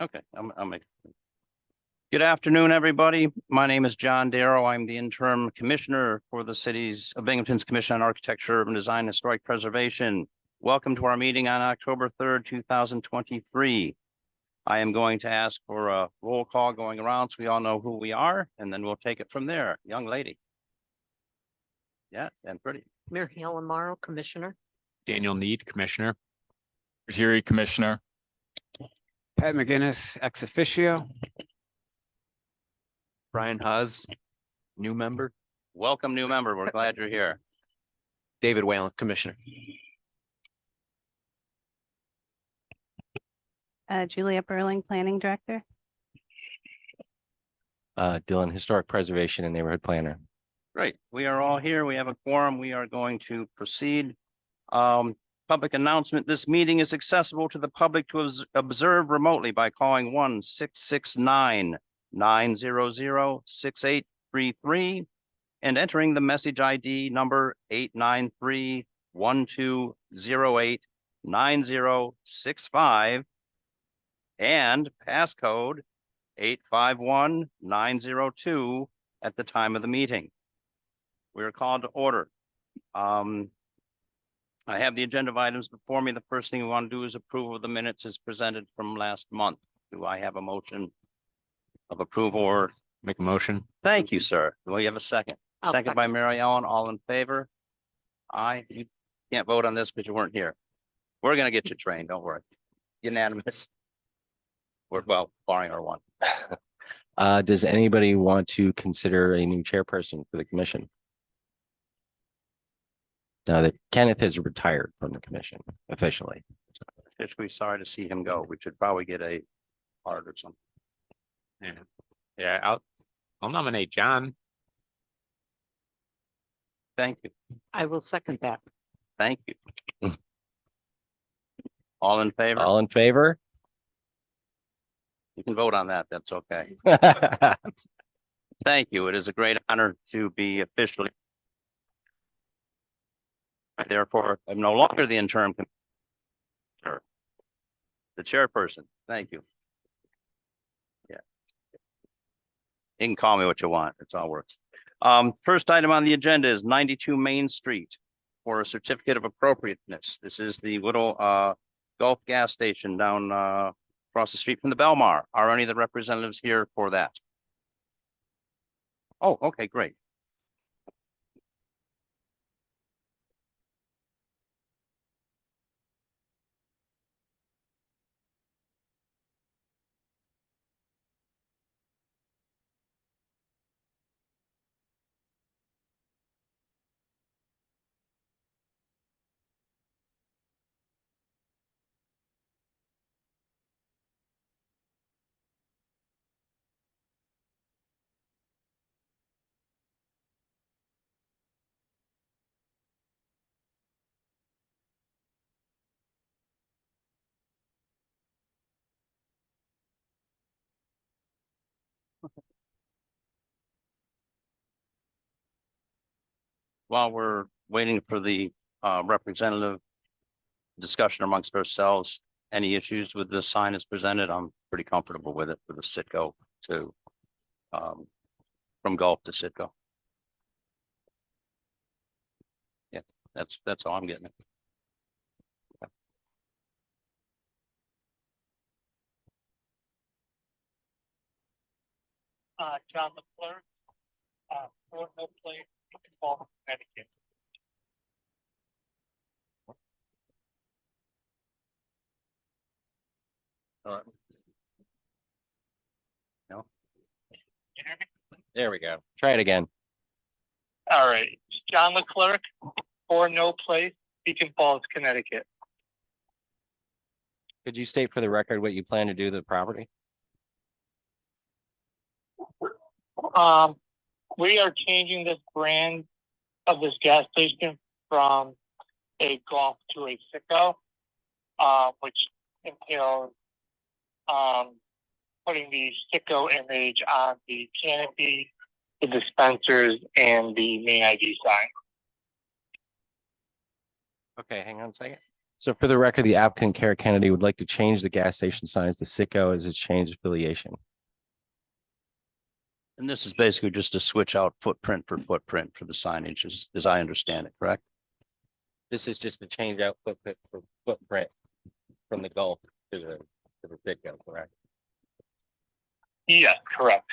Okay, I'll make. Good afternoon, everybody. My name is John Darrow. I'm the interim commissioner for the city's of Binghamton's Commission on Architecture, Urban Design, and Historic Preservation. Welcome to our meeting on October 3rd, 2023. I am going to ask for a roll call going around so we all know who we are, and then we'll take it from there. Young lady. Yeah, and pretty. Mary Helen Morrow, Commissioner. Daniel Need, Commissioner. Here, Commissioner. Pat McGinnis, ex officio. Brian Haas, new member. Welcome, new member. We're glad you're here. David Whalen, Commissioner. Julia Burling, Planning Director. Dylan, Historic Preservation and Neighborhood Planner. Great. We are all here. We have a quorum. We are going to proceed. Public announcement. This meeting is accessible to the public to observe remotely by calling 1-669-900-6833 and entering the message ID number 893-1208-9065 and passcode 851902 at the time of the meeting. We are called to order. I have the agenda of items before me. The first thing we want to do is approval of the minutes as presented from last month. Do I have a motion of approval or? Make a motion. Thank you, sir. Do we have a second? I'll Second by Mary Ellen. All in favor? Aye. You can't vote on this because you weren't here. We're gonna get you trained. Don't worry. Unanimous. Well, barring our one. Does anybody want to consider a new chairperson for the commission? Now that Kenneth has retired from the commission officially. Just be sorry to see him go. We should probably get a card or something. Yeah, I'll nominate John. Thank you. I will second that. Thank you. All in favor? All in favor? You can vote on that. That's okay. Thank you. It is a great honor to be officially. Therefore, I'm no longer the interim. The chairperson. Thank you. Yeah. You can call me what you want. It's all works. First item on the agenda is 92 Main Street for a certificate of appropriateness. This is the little Gulf gas station down across the street from the Belmar. Are any of the representatives here for that? Oh, okay, great. While we're waiting for the representative discussion amongst ourselves, any issues with the sign as presented? I'm pretty comfortable with it for the Citgo to from Gulf to Citgo. Yeah, that's all I'm getting. John McClure, Fort Mill Place, Baltimore, Connecticut. All right. No. You hear me? There we go. Try it again. All right, John Leclerc, or No Place, Beacon Falls, Connecticut. Could you state for the record what you plan to do to the property? We are changing this brand of this gas station from a Golf to a Citgo, which entails putting the Citgo image on the canopy, the dispensers, and the main ID sign. Okay, hang on a second. So for the record, the applicant, Kara Kennedy, would like to change the gas station signs to Citgo as its changed affiliation. And this is basically just to switch out footprint for the signage, as I understand it, correct? This is just to change out footprint from the Gulf to the Citgo, correct? Yeah, correct.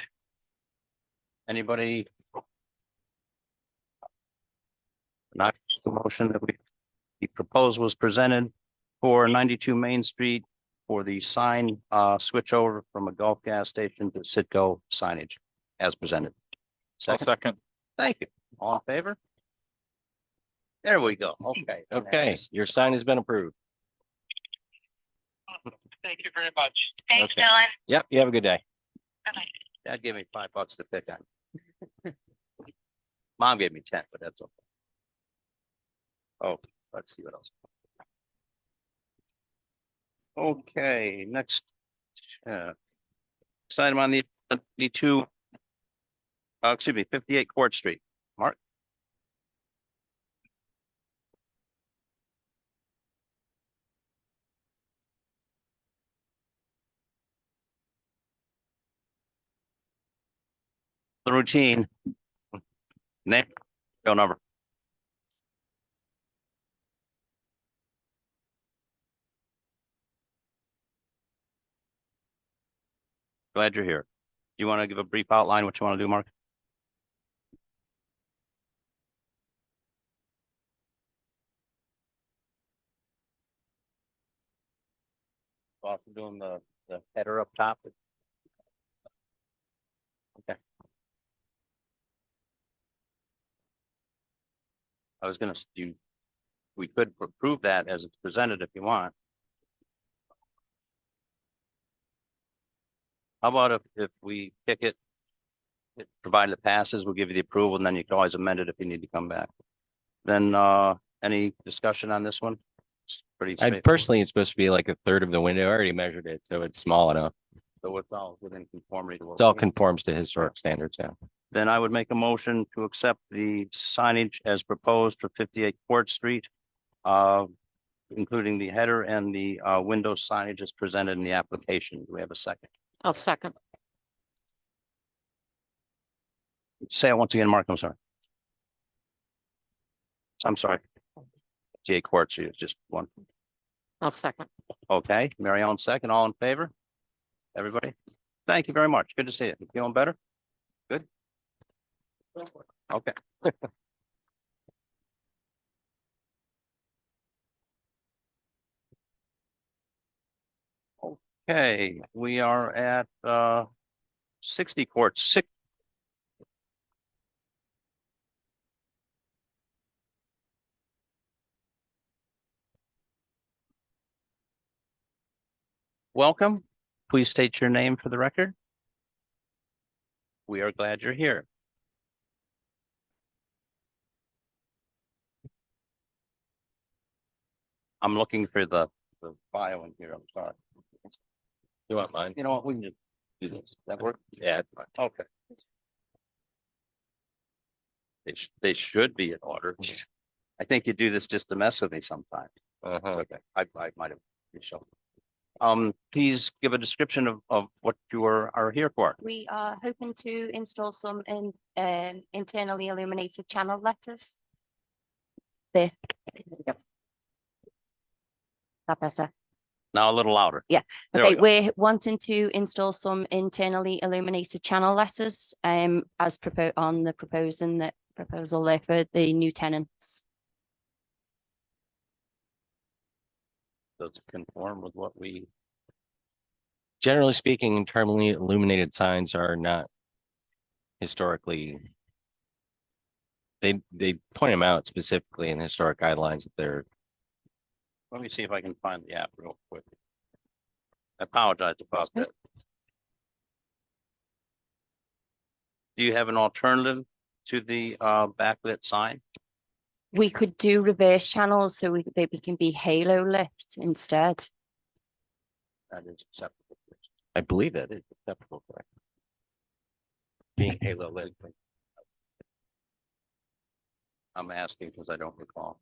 Anybody? Not the motion that the proposal was presented for 92 Main Street for the sign switch over from a Gulf gas station to Citgo signage as presented. I'll Second, second. thank you. All in favor? There we go. Okay. Okay, your sign has been approved. Thank you very much. Thanks, Okay. Dylan. Yep, you have a good day. Dad gave me $5 to pick on. Mom gave me 10, but that's okay. Oh, let's see what else. Okay, next. Next item on the 58 Court Street. Mark? The routine. Name, bill number. Glad you're here. Do you want to give a brief outline what you want to do, Mark? Also doing the header up top. Okay. I was gonna do, we could approve that as it's presented if you want. How about if we kick it? Provided it passes, we'll give you the approval and then you can always amend it if you need to come back. Then any discussion on this one? It's pretty I straightforward. personally, it's supposed to be like a third of the window. I already measured it, so it's small enough. So it's all within conformity to what. It all we- conforms to historic standards, yeah. Then I would make a motion to accept the signage as proposed for 58 Court Street. Including the header and the window signage as presented in the application. Do we have a second? I'll second. Say it once again, Mark, I'm sorry. I'm sorry. 58 Court Street is just one. I'll second. Okay, Mary Ellen second, all in favor? Everybody? Thank you very much. Good to see you. You feeling better? Good? Okay. Okay, we are at 60 Court, six. Welcome. Please state your name for the record. We are glad you're here. I'm looking for the file in here. I'm sorry. You want mine? You know what? We can just do this. Does that work? Yeah, it's fine. Okay. They should be in order. I think you do this just to mess with me sometimes. It's okay. I might have. Shown. Please give a description of what you are here for. We are hoping to install some internally illuminated channel letters. There. That better? Now a little louder. Yeah. There we Okay, go. we're wanting to install some internally illuminated channel letters as on the proposal there for the new tenants. Does it conform with what we, Generally speaking, internally illuminated signs are not historically. They point them out specifically in historic guidelines that they're. let me see if I can find the app real quick. I apologize about that. Do you have an alternative to the backlit sign? We could do reverse channels so they can be halo lit instead. That is acceptable. I believe that is acceptable. Correct. Being halo lit. I'm asking because I don't recall.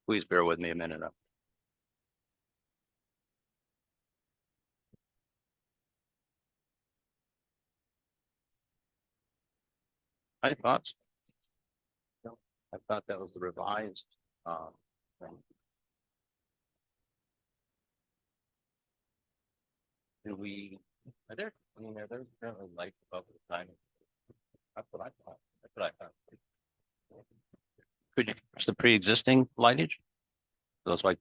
Please bear with me a minute. I thought. So. I thought that was the revised, thing. Do we, are there, I mean, are there currently lights above the sign? That's what I thought. That's what I thought. Could you fix the pre-existing lightage? Those like,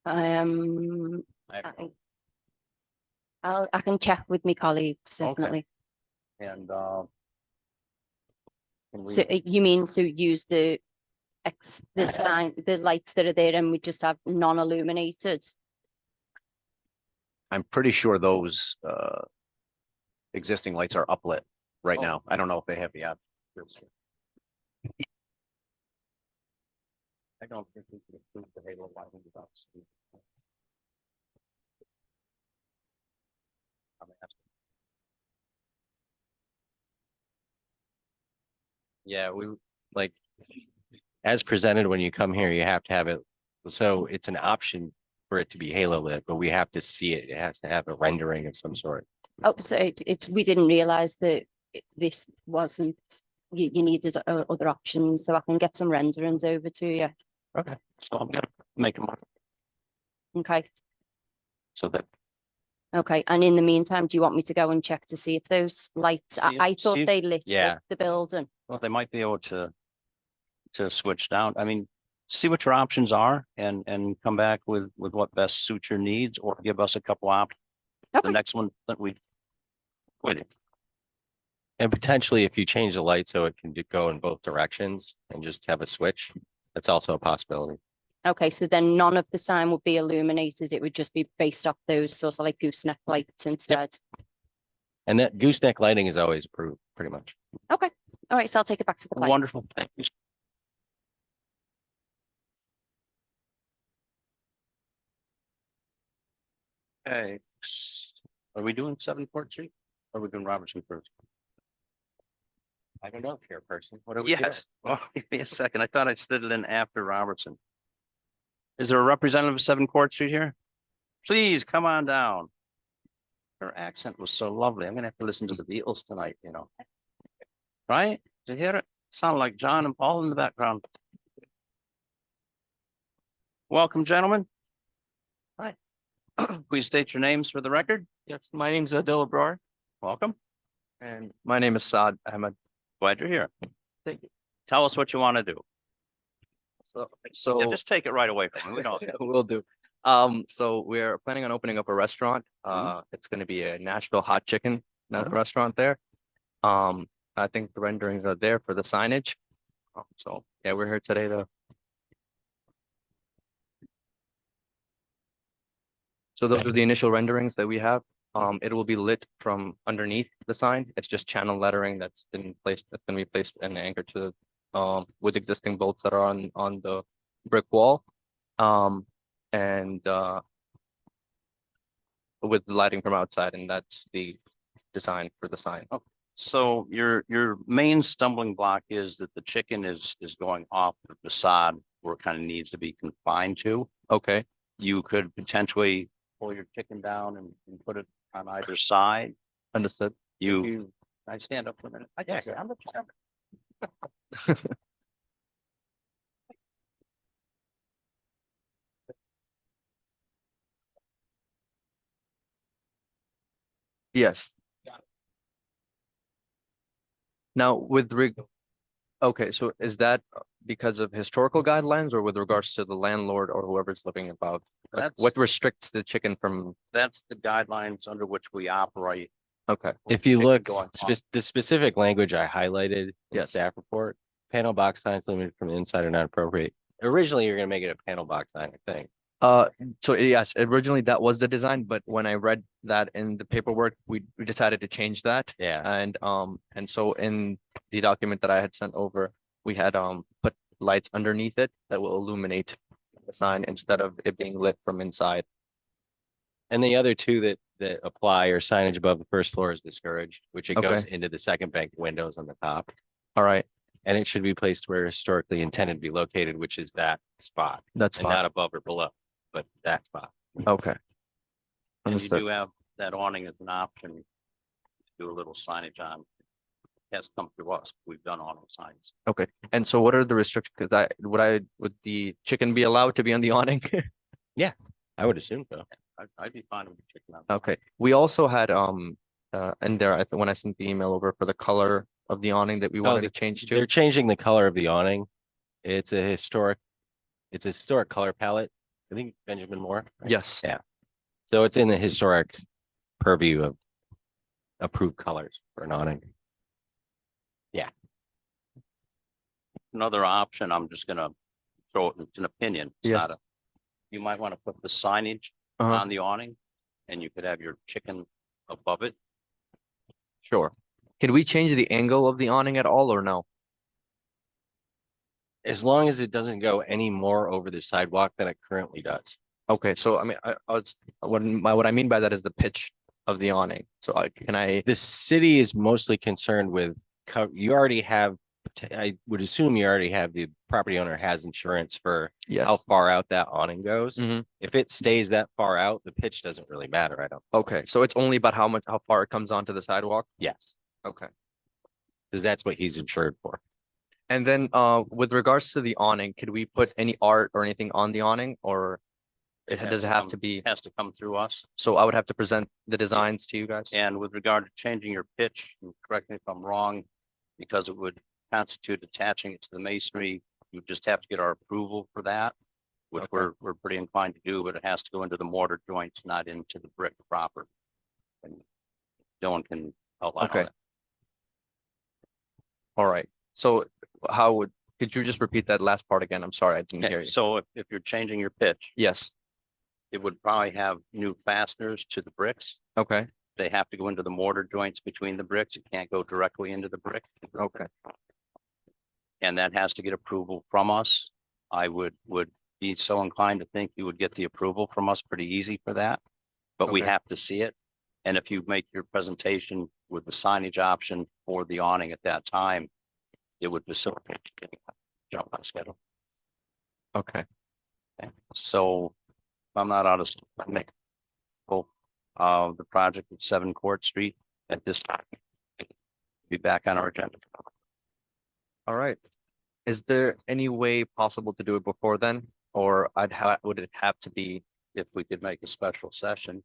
I can check with my colleagues, Okay. definitely. and, can we- So you mean, so use the sign, the lights that are there and we just have non-illuminated? I'm pretty sure those existing lights are uplit right Oh. now. I don't know if they have the app. I don't think we can approve the halo lighting without. speed. I'm asking. Yeah, we like, as presented, when you come here, you have to have it. So it's an option for it to be halo lit, but we have to see it. It has to have a rendering of some sort. Oh, so we didn't realize that this wasn't, you needed other options, so I can get some renderings over to you. Okay, so I'm gonna make them Okay, so that. okay. And in the meantime, do you want me to go and check to see if those lights, See if- I thought see if- they lit yeah. up the building. Well, they might be able to switch down. I mean, see what your options are and come back with what best suits your needs or give us a couple options. The Okay. next one that we. Wait, And potentially if you change the light so it can go in both directions and just have a switch, that's also a possibility. Okay, so then none of the sign would be illuminated. It would just be based off those sorts of like gooseneck lights instead. And that gooseneck lighting is always approved, pretty much. Okay, all right, so I'll take it back to the client. wonderful, thank you. Okay, are we doing 7 Court Street? Or are we doing Roberson first? I don't know, chairperson. What are we doing? Yes, well, give me a second. I thought I slid it in after Robertson. Is there a representative of 7 Court Street here? Please come on down. Her accent was so lovely. I'm gonna have to listen to the Beatles tonight, you know. Right? Did you hear it? Sound like John and Paul in the background. Welcome, gentlemen. Hi. Please state your names for the record. Yes, my name's Adil Abrar Welcome. and my name is Saad Ahmed. Glad you're here. Thank you. Tell us what you want to do. So Yeah, just take it right away from me. We don't. will do. So we're planning on opening up a restaurant. It's going to be a Nashville hot chicken restaurant there. I think the renderings are there for the signage. So yeah, we're here today to. So those are the initial renderings that we have. It will be lit from underneath the sign. It's just channel lettering that's going to be placed and anchored to with existing bolts that are on the brick wall. And with lighting from outside, and that's the design for the sign. So your main stumbling block is that the chicken is going off the facade where it kind of needs to be confined to. Okay, You could potentially pull your chicken down and put it on either side. understood. Can I stand up for a minute? Yeah. I'm the chairman. Yes. Now okay, so is that because of historical guidelines or with regards to the landlord or whoever's living above? Like, That's- what restricts the chicken from, That's the guidelines under which we operate. okay, If you Chicken look, going off. the specific language I highlighted in the Yes. staff report, panel box signs limited from the inside are not appropriate. Originally, you're gonna make it a panel box sign, I think. so yes, originally that was the design, but when I read that in the paperwork, we decided to change that. Yeah. And so in the document that I had sent over, we had put lights underneath it that will illuminate the sign instead of it being lit from inside. And the other two that apply are signage above the first floor is discouraged, which it goes Okay. into the second bank windows on the top. All right, And it should be placed where historically intended to be located, which is that spot, That's and not above or below, but that spot. Okay. And you Understood. do have that awning as an option. to Do a little signage on. It has come through us. We've done awning signs. Okay. And so what are the restrictions? Because would the chicken be allowed to be on the awning? I would assume so. I'd be fine with the chicken. on. Okay. We also had, in there, when I sent the email over for the color of the awning that we No, wanted to change They're to. changing the color of the awning. It's a historic color palette. I think Benjamin Moore. right? Yes. Yeah. So it's in the historic purview of approved colors for an awning. Another option, I'm just gonna throw it, it's an opinion. It's not Yes. a. You might want to put the signage Uh-huh. on the awning and you could have your chicken above it. Sure. Can we change the angle of the awning at all or no? As long as it doesn't go any more over the sidewalk than it currently does. Okay, so I mean, I was, what I mean by that is the pitch of the awning. So can I, The city is mostly concerned with, you already have, I would assume you already have, the property owner has insurance for yes. how far out that awning goes. Mhm. If it stays that far out, the pitch doesn't really matter, I don't. Okay, so it's only about how far it comes onto the sidewalk? Yes, Okay. because that's what he's insured for. And then with regards to the awning, could we put any art or anything on the awning or has does it to have come- to be, Has to come through us. so I would have to present the designs to you guys? And with regard to changing your pitch, and correct me if I'm wrong, because it would constitute attaching it to the masonry, you just have to get our approval for that. Which Okay. we're pretty inclined to do, but it has to go into the mortar joints, not into the brick proper. And Dylan can outline all Okay. that. All right, so could you just repeat that last part again? I'm sorry, I didn't hear Okay, you. so if you're changing your pitch, Yes, it would probably have new fasteners to the bricks. okay, They have to go into the mortar joints between the bricks. It can't go directly into the brick. okay, And that has to get approval from us. I would be so inclined to think you would get the approval from us pretty easy for that. But we Okay. have to see it. And if you make your presentation with the signage option for the awning at that time, it would facilitate getting a jump on schedule. okay. Okay, so if I'm not out of, the project at 7 Court Street at this time. Be back on our agenda. All right. Is there any way possible to do it before then? Or would it have to be, If we could make a special session.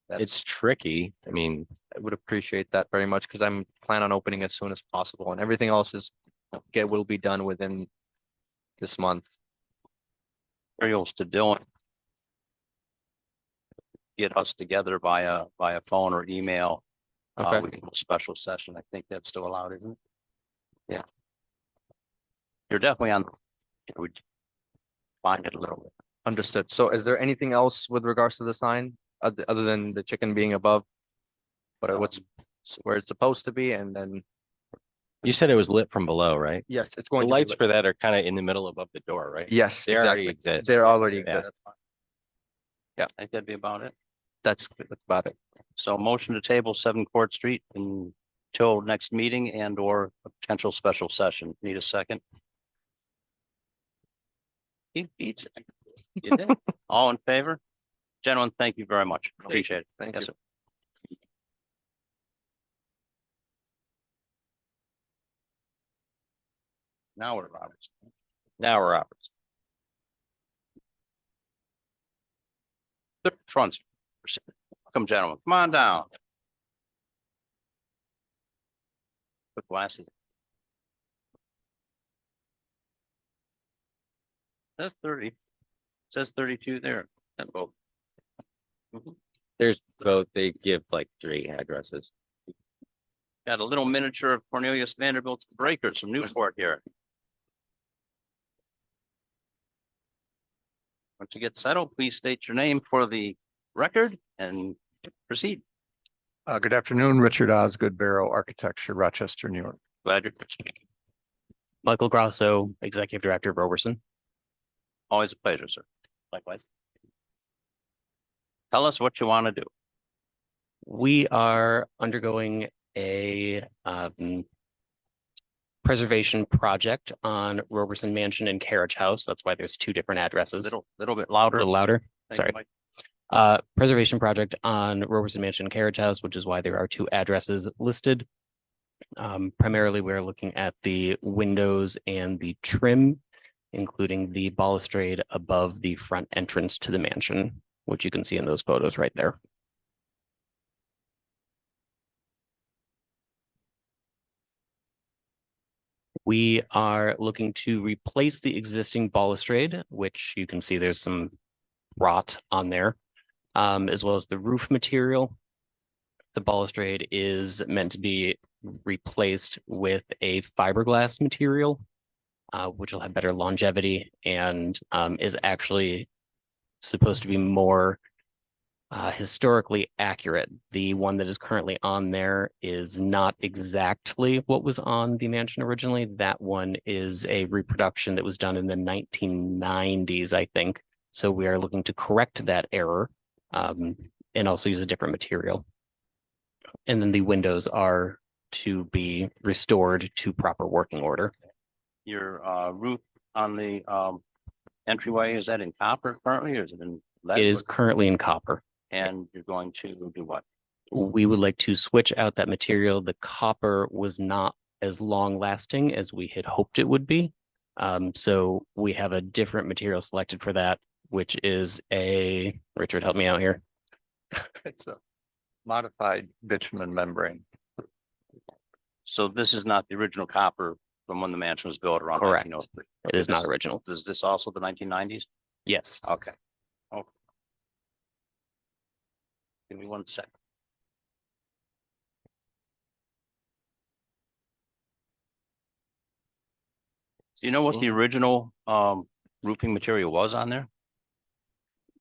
It's tricky. I mean, I would appreciate that very much because I'm plan on opening as soon as possible and everything else will be done within this month. Materials to Dylan. Get us together via phone or email. Okay. We can do a special session. I think that's still allowed, isn't it? Yeah. You're definitely on. We find it a little bit. Understood. So is there anything else with regards to the sign other than the chicken being above? But where it's supposed to be and then, you said it was lit from below, right? yes, it's The going to be lights lit. for that are kind of in the middle above the door, right? Yes, They already exactly. exist. They already Yeah. exist. I think that'd be about it. That's about it. So motion to table 7 Court Street until next meeting and or a potential special session. Need a second? He beats it. You did. All in favor? Gentlemen, thank you very much. Appreciate it. Thank Yes, you. sir. Now we're Roberts. Now we're Roberts. The front. Come, gentlemen, come on down. Put glasses. That's 30. Says 32 there. And both. There's both, they give like 3 addresses. Got a little miniature of Cornelius Vanderbilt's Breakers from Newport here. Once you get settled, please state your name for the record and proceed. Good afternoon, Richard Osgood, Barrow Architecture, Rochester, New York. Glad you're, Michael Grasso, Executive Director of Roberson. always a pleasure, sir. Likewise. Tell us what you want to do. We are undergoing a preservation project on Roberson Mansion and Carriage House. That's why there's two different addresses. Little bit A louder. little louder. Thank you, Sorry. Mike. Preservation project on Roberson Mansion Carriage House, which is why there are two addresses listed. Primarily, we're looking at the windows and the trim, including the balustrade above the front entrance to the mansion, which you can see in those photos right there. We are looking to replace the existing balustrade, which you can see there's some rot on there, as well as the roof material. The balustrade is meant to be replaced with a fiberglass material, which will have better longevity and is actually supposed to be more historically accurate. The one that is currently on there is not exactly what was on the mansion originally. That one is a reproduction that was done in the 1990s, I think. So we are looking to correct that error and also use a different material. And then the windows are to be restored to proper working order. Your roof on the entryway, is that in copper currently, or is it in lead? It is currently in copper. And you're going to do what? We would like to switch out that material. The copper was not as long lasting as we had hoped it would be. So we have a different material selected for that, which is a, Richard, help me out here. It's a modified bitumen membrane. So this is not the original copper from when the mansion was built around Correct. 1903. It is not This- original. Is this also the 1990s? Yes. Okay. Okay. Give me 1 second. Do you know what the original roofing material was on there?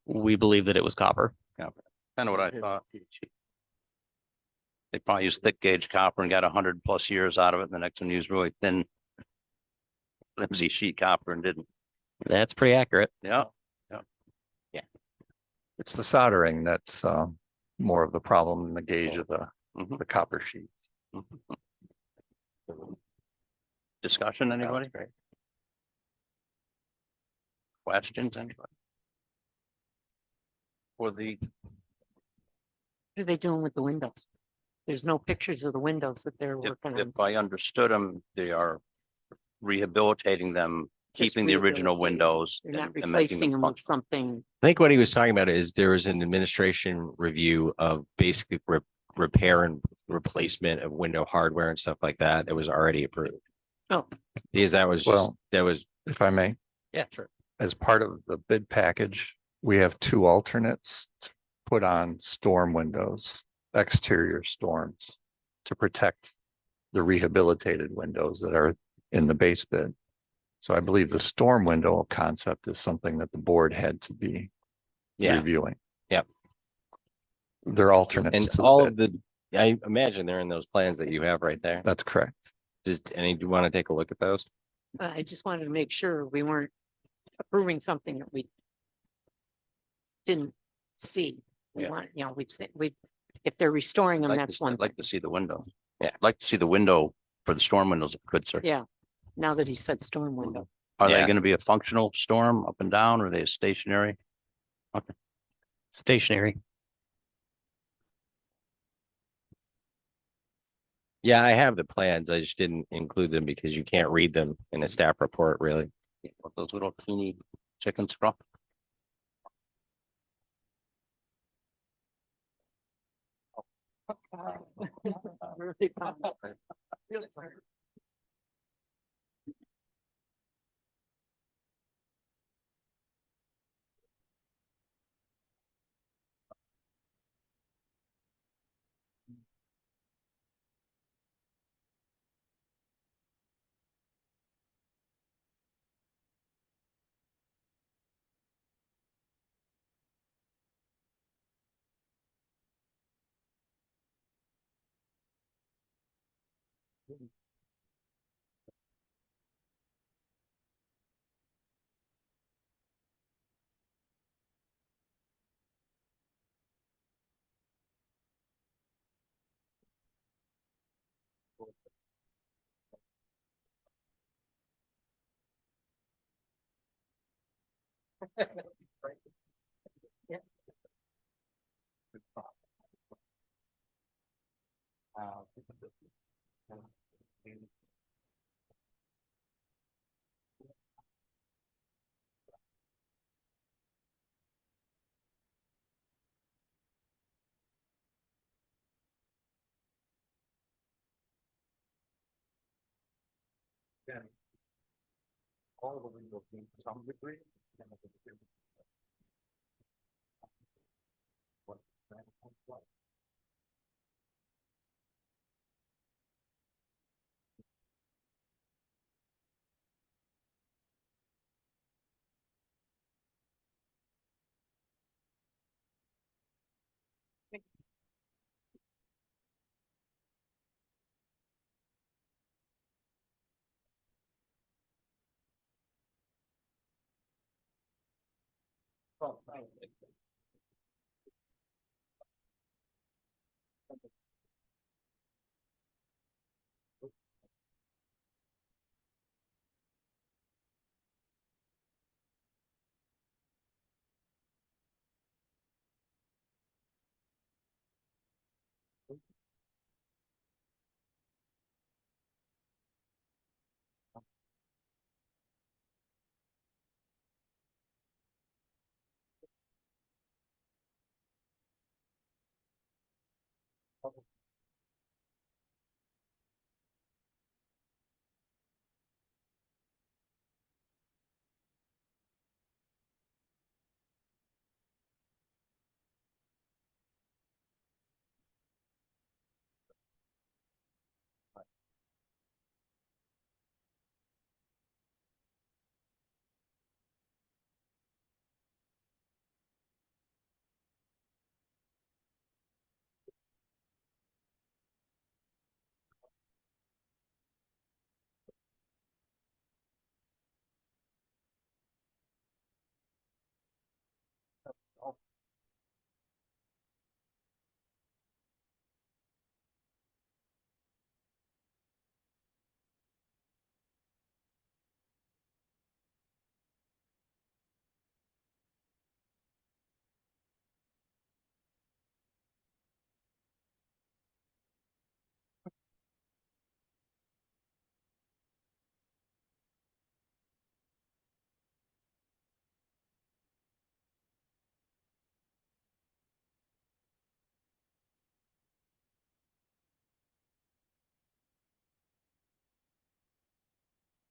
We believe that it was copper. Yeah, kind of what I thought. They probably used thick gauge copper and got 100+ years out of it. And the next one used really thin, flimsy sheet copper and didn't. That's pretty accurate. Yeah. It's the soldering that's more of the problem than the gauge of the copper sheet. Discussion, anybody? Questions, anybody? For the, What are they doing with the windows? There's no pictures of the windows that they're working on. if I understood them, they are rehabilitating them, Just keeping the original rehabilitating. windows. They're not and making replacing them with functional. something. I think what he was talking about is there was an administration review of basic repair and replacement of window hardware and stuff like that. That was already approved. Oh, Because that was just, Well- that was, If I may, yeah, sure. as part of the bid package, we have two alternates to put on storm windows, exterior storms, to protect the rehabilitated windows that are in the base bid. So I believe the storm window concept is something that the board had to be Yeah. reviewing. Yep. They're alternates And to the all bid. of the, I imagine they're in those plans that you have right there. That's correct. Just, any, do you want to take a look at those? I just wanted to make sure we weren't approving something that we didn't see. We Yeah. want, we've seen, if they're restoring them, that's one. I'd like to see the window. Yeah, I'd like to see the window for the storm windows, if you could, sir. Yeah, now that he said storm window. Are they Yeah. going to be a functional storm up and down, or are they stationary? Stationary. Yeah, I have the plans. I just didn't include them because you can't read them in a staff report, really. Those little teeny chicken scruff. All the windows in some degree.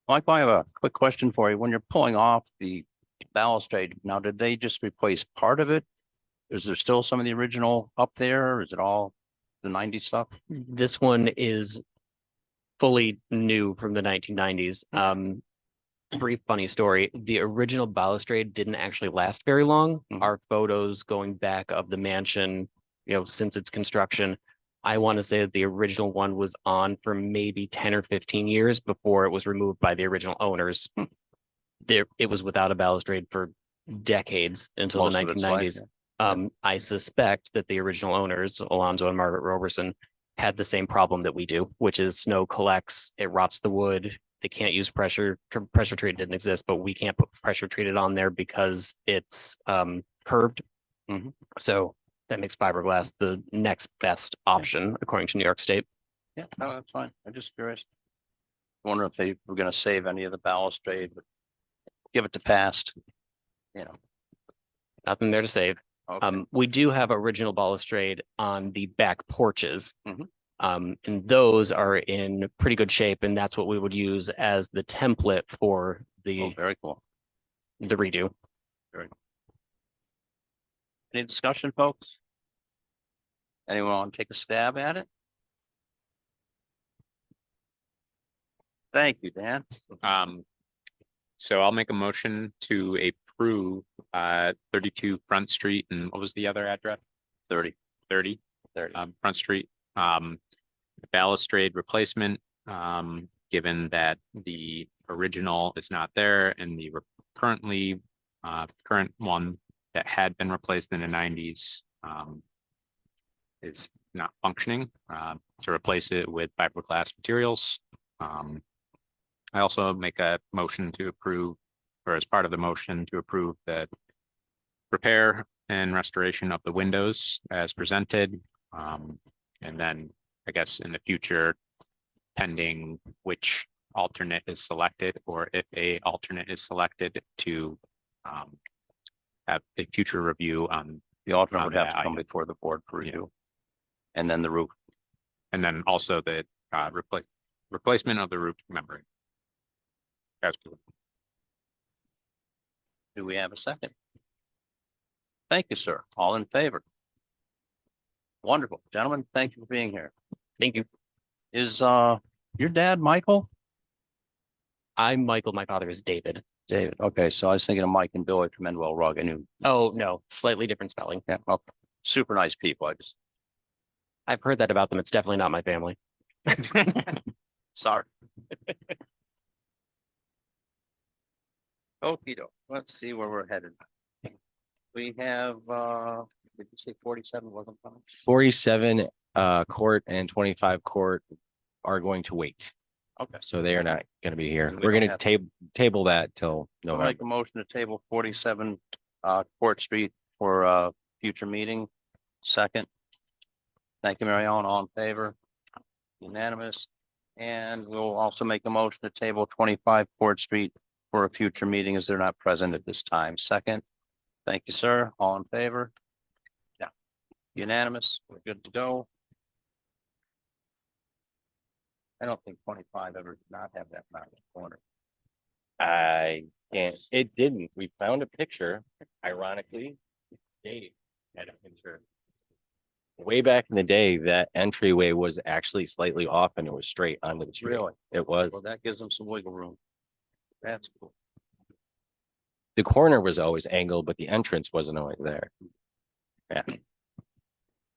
Mike, I have a quick question for you. When you're pulling off the balustrade, now, did they just replace part of it? Is there still some of the original up there? Or is it all the 90s stuff? This one is fully new from the 1990s. Brief funny story. The original balustrade didn't actually last very long. Mhm. Our photos going back of the mansion, since its construction, I want to say that the original one was on for maybe 10 or 15 years before it was removed by the original owners. It was without a balustrade for decades until Most the of its life, 1990s. I suspect that the original owners, Alonzo and Margaret Roberson, had the same problem that we do, which is snow collects, it rots the wood. They can't use pressure. Pressure treat didn't exist, but we can't put pressure treated on there because it's curved. Mhm. So that makes fiberglass the next best option according to New York State. Yeah, no, that's fine. I'm just curious. Wonder if they were gonna save any of the balustrade, but give it to past. Nothing there to save. Okay. We do have original balustrade on the back porches. Mhm. And those are in pretty good shape, and that's what we would use as the template for Oh, the very cool. redo. Any discussion, folks? Anyone want to take a stab at it? Thank you, Dan. So I'll make a motion to approve 32 Front Street, and what was the other address? 30. 30 Front Street. Balustrade replacement, given that the original is not there and the current one that had been replaced in the 90s is not functioning, to replace it with fiberglass materials. I also make a motion to approve or as part of the motion to approve the repair and restoration of the windows as presented. And then I guess in the future, pending which alternate is selected, or if a alternate is selected, to have a future review on, The alternate On would have to that come item. before the board for review. And then the roof. and then also the replacement of the roof membrane. Absolutely. Do we have a second? Thank you, sir. All in favor? Wonderful. Gentlemen, thank you for being here. Thank you. Is your dad Michael? I'm Michael. My father is David. David. Okay, so I was thinking of Mike and Billy from Endwell Rug. I knew. Oh, no, slightly different spelling. Yeah, well, super nice people. I just, I've heard that about them. It's definitely not my family. sorry. Okey doke. Let's see where we're headed. We have, did you say 47 wasn't fine? 47 court and 25 court are going to wait. Okay. So they are not going to be here. We We're don't going to have- table that till I'll November. make a motion to table 47 Court Street for future meeting. Second. Thank you, Mary Ellen. All in favor? Unanimous. And we'll also make a motion to table 25 Court Street for a future meeting as they're not present at this time. Second. Thank you, sir. All in favor? Yeah. Unanimous. We're good to go. I don't think 25 ever did not have that mounted corner. I can't, it didn't. We found a picture, ironically. Dave had a picture. Way back in the day, that entryway was actually slightly off and it was straight onto the street. Really? It was. Well, that gives them some wiggle room. That's cool. The corner was always angled, but the entrance wasn't always there. Yeah.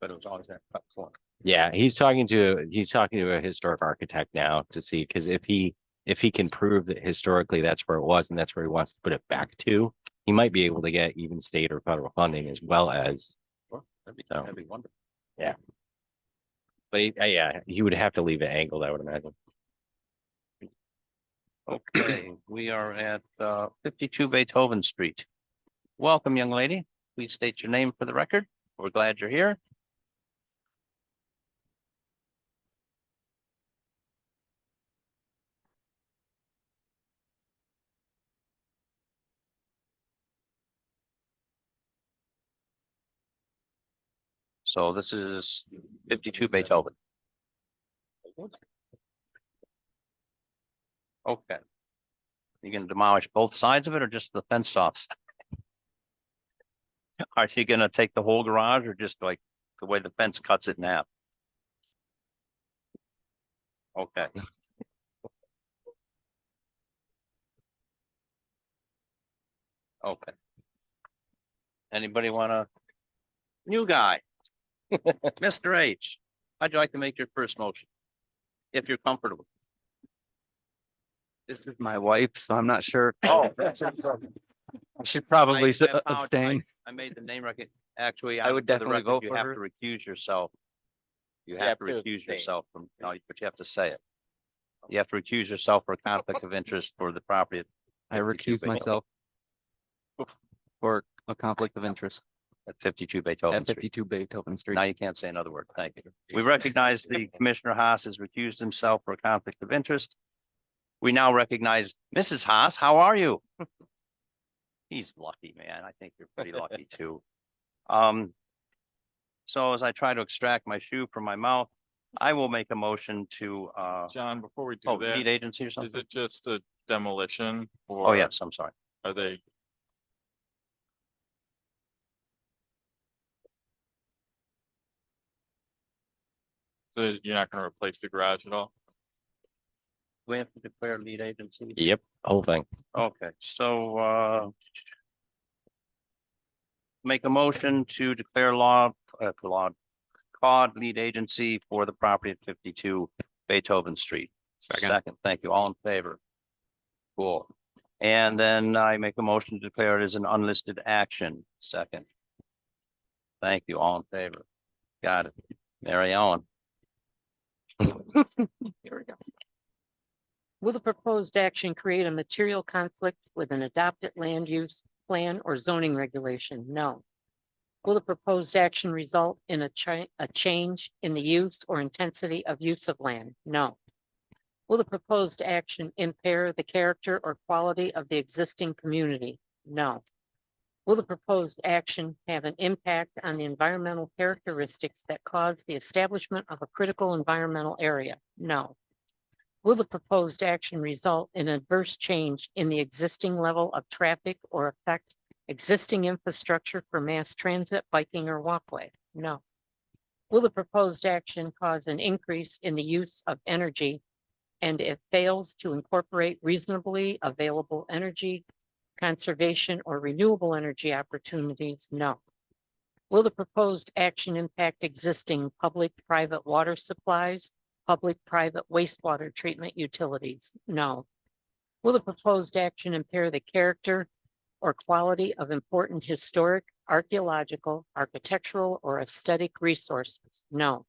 But it was always that cut corner. Yeah, he's talking to a historic architect now to see, because if he can prove that historically that's where it was and that's where he wants to put it back to, he might be able to get even state or federal funding as well as. Well, that'd So. be wonderful. Yeah. But he would have to leave it angled, I would imagine. Okay, we are at 52 Beethoven Street. Welcome, young lady. Please state your name for the record. We're glad you're here. So this is 52 Beethoven. Okay. You gonna demolish both sides of it or just the fenced offs? Are you gonna take the whole garage or just like the way the fence cuts it in half? Okay. Okay. Anybody wanna? New guy. Mr. H, how'd you like to make your first motion? If you're comfortable. This is my wife, so I'm not sure. Oh. I should probably I apologize. abstain. I made the name record. Actually, I would for the definitely record, vote you for have her. to recuse yourself. You You have have to to recuse abstain. yourself from, no, but you have to say it. You have to recuse yourself for conflict of interest for the property. I 52 recuse Beethoven. myself for a conflict of interest At 52 Beethoven at Street. 52 Beethoven Street. Now you can't say another word. Thank you. We recognize the Commissioner Haas has recused himself for a conflict of interest. We now recognize Mrs. Haas. How are you? He's lucky, man. I think you're pretty lucky too. So as I try to extract my shoe from my mouth, I will make a motion to John, before we do lead that, agency or is something. it just a demolition Oh, or yes, I'm sorry. are they? So you're not gonna replace the garage at all? We have to declare lead agency. Yep, whole thing. Okay, so make a motion to declare Caud lead agency for the property at 52 Beethoven Street. Second. Thank you. All in favor? Cool. And then I make a motion to declare it as an unlisted action. Second. Thank you. All in favor? Got it. Mary Ellen. Here we go. Will the proposed action create a material conflict with an adopted land use plan or zoning regulation? No. Will the proposed action result in a change in the use or intensity of use of land? No. Will the proposed action impair the character or quality of the existing community? No. Will the proposed action have an impact on the environmental characteristics that cause the establishment of a critical environmental area? No. Will the proposed action result in adverse change in the existing level of traffic or affect existing infrastructure for mass transit, biking, or walkway? No. Will the proposed action cause an increase in the use of energy and it fails to incorporate reasonably available energy conservation or renewable energy opportunities? No. Will the proposed action impact existing public-private water supplies, public-private wastewater treatment utilities? No. Will the proposed action impair the character or quality of important historic, archaeological, architectural, or aesthetic resources? No.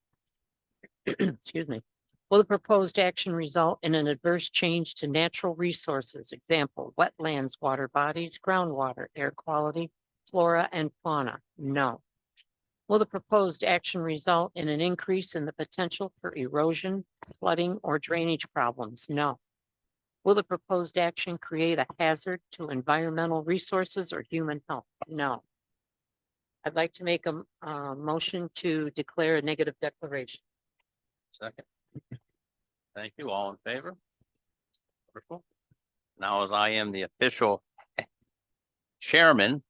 Excuse me. Will the proposed action result in an adverse change to natural resources? Example, wetlands, water bodies, groundwater, air quality, flora, and fauna? No. Will the proposed action result in an increase in the potential for erosion, flooding, or drainage problems? No. Will the proposed action create a hazard to environmental resources or human health? No. I'd like to make a motion to declare a negative declaration. Second. Thank you. All in favor? Wonderful. Now, as I am the official chairman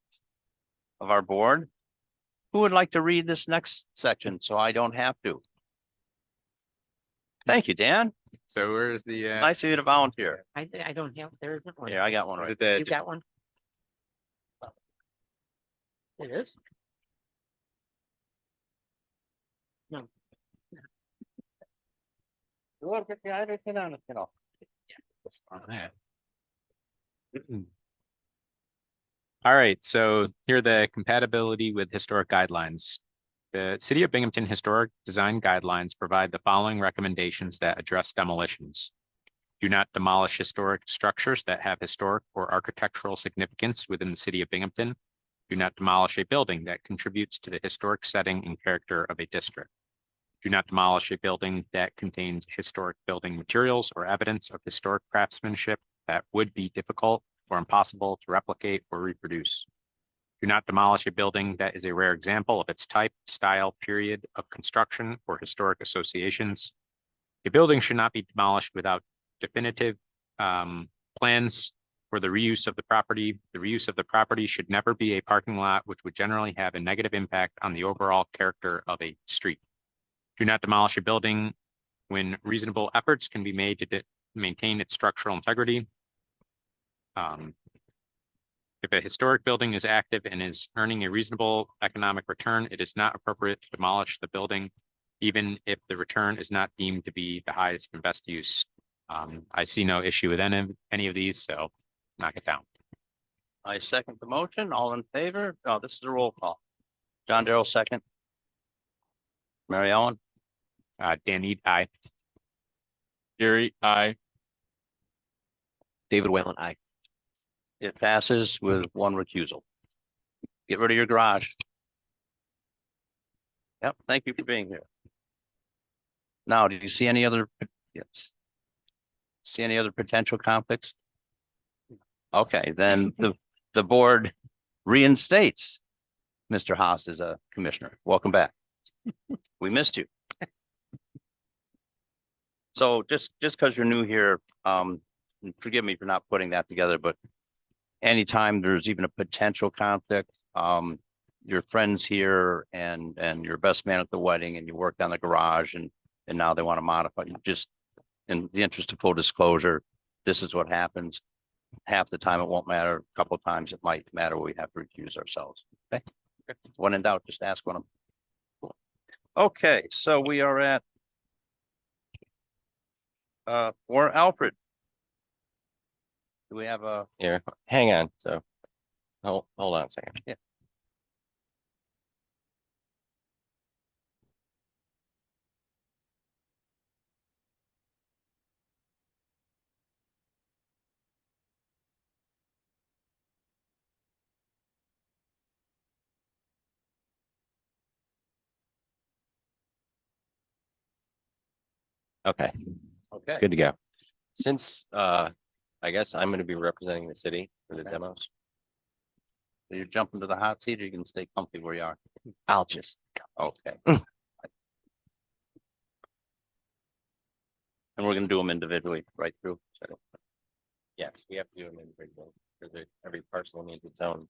of our board, who would like to read this next section so I don't have to? Thank you, Dan. So where's the, Nice of you to volunteer. I don't have, there isn't one. Yeah, I got one is right. it You the, got one? It is? No. You want to get the item, sit down, you know. on that? All right, so here are the compatibility with historic guidelines. The City of Binghamton Historic Design Guidelines provide the following recommendations that address demolitions. Do not demolish historic structures that have historic or architectural significance within the City of Binghamton. Do not demolish a building that contributes to the historic setting and character of a district. Do not demolish a building that contains historic building materials or evidence of historic craftsmanship that would be difficult or impossible to replicate or reproduce. Do not demolish a building that is a rare example of its type, style, period of construction, or historic associations. A building should not be demolished without definitive plans for the reuse of the property. The reuse of the property should never be a parking lot, which would generally have a negative impact on the overall character of a street. Do not demolish a building when reasonable efforts can be made to maintain its structural integrity. If a historic building is active and is earning a reasonable economic return, it is not appropriate to demolish the building, even if the return is not deemed to be the highest and best use. I see no issue with any of these, so knock it down. I second the motion. All in favor? Oh, this is a roll call. John Darrell, second. Mary Ellen? Dan Eid, aye. Gary, I. David Whalen, aye. It passes with one recusal. Get rid of your garage. Yep, thank you for being here. Now, did you see any other? Yes. See any other potential conflicts? Okay, then the board reinstates Mr. Haas as a commissioner. Welcome back. We missed you. So just because you're new here, forgive me for not putting that together, but anytime there's even a potential conflict, your friends here and your best man at the wedding and you worked on the garage and now they want to modify, just in the interest of full disclosure, this is what happens. Half the time it won't matter. A couple of times it might matter. We have to recuse ourselves. Okay. When in doubt, just ask one of them. Okay, so we are at for Alfred. Do we have a? Here, hang on, so, hold on a second. Yeah. Okay, Okay. good to go. Since, I guess I'm gonna be representing the city for the Okay. demos. So you're jumping to the hot seat or you can stay comfy where you are? I'll just, Okay. And we're gonna do them individually, right through. So, yes, we have to do them individually, because every parcel needs its own.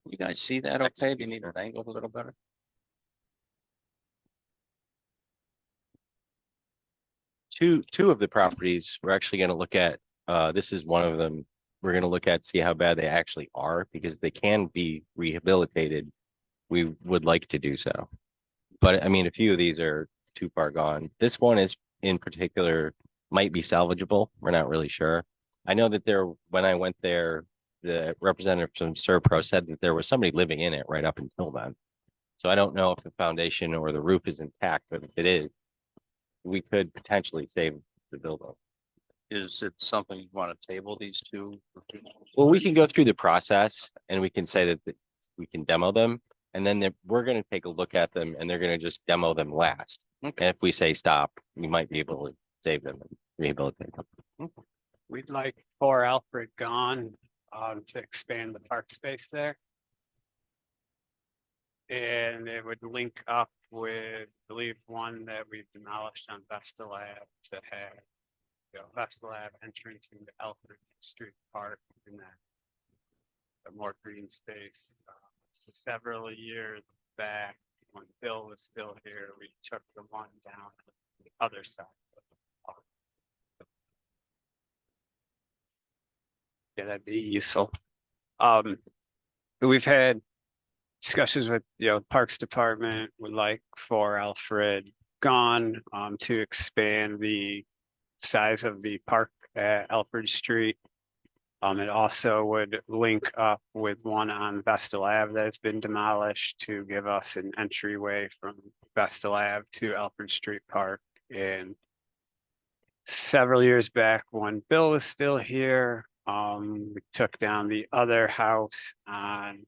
you guys see that okay? Do you need it angled a little better? Two of the properties we're actually gonna look at, this is one of them. We're gonna look at, see how bad they actually are, because they can be rehabilitated. We would like to do so. But I mean, a few of these are too far gone. This one is in particular might be salvageable. We're not really sure. I know that when I went there, the representative from Serpro said that there was somebody living in it right up until then. So I don't know if the foundation or the roof is intact, but if it is, we could potentially save the building. Is it something you want to table these two? Well, we can go through the process and we can say that we can demo them. And then we're gonna take a look at them and they're gonna just demo them last. Okay. And if we say stop, we might be able to save them and rehabilitate them. We'd like 4 Alfred gone, to expand the park space there. And it would link up with, I believe, one that we've demolished on Vestal Ave to have, Vestal Ave entrance into Alfred Street Park in that a more green space. Several years back, when Bill was still here, we took the one down the other side of the park. Yeah, that'd be useful. We've had discussions with, Parks Department would like for Alfred gone, to expand the size of the park at Alfred Street. It also would link up with one on Vestal Ave that's been demolished to give us an entryway from Vestal Ave to Alfred Street Park. And several years back, when Bill was still here, we took down the other house on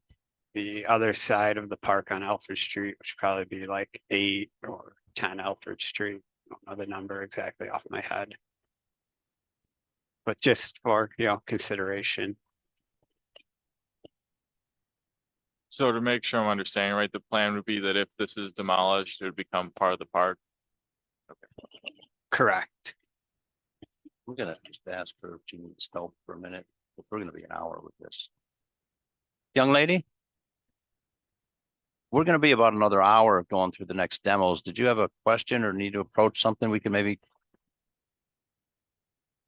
the other side of the park on Alfred Street, which would probably be like 8 or 10 Alfred Street. I don't know the number exactly off my head. But just for, consideration. So to make sure I'm understanding, right, the plan would be that if this is demolished, it would become part of the park. Correct. We're gonna just ask her if she needs help for a minute. We're gonna be an hour with this. Young lady? We're gonna be about another hour going through the next demos. Did you have a question or need to approach something? We can maybe.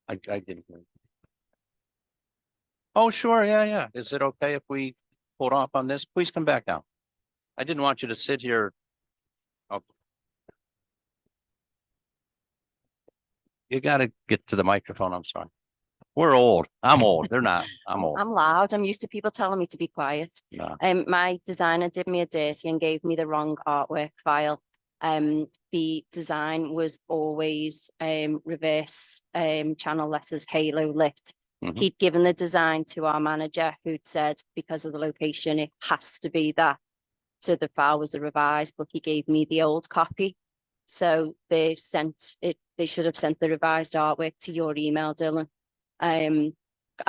I didn't. Oh, sure, yeah. Is it okay if we hold off on this? Please come back down. I didn't want you to sit here. Oh. You gotta get to the microphone, I'm sorry. We're old. I'm old. They're not. I'm old. I'm loud. I'm used to people telling me to be quiet. No. My designer did me a dirty and gave me the wrong artwork file. The design was always reverse channel letters, halo lit. Mhm. He'd given the design to our manager, who'd said because of the location, it has to be that. So the file was a revised, but he gave me the old copy. So they sent it. They should have sent the revised artwork to your email, Dylan. I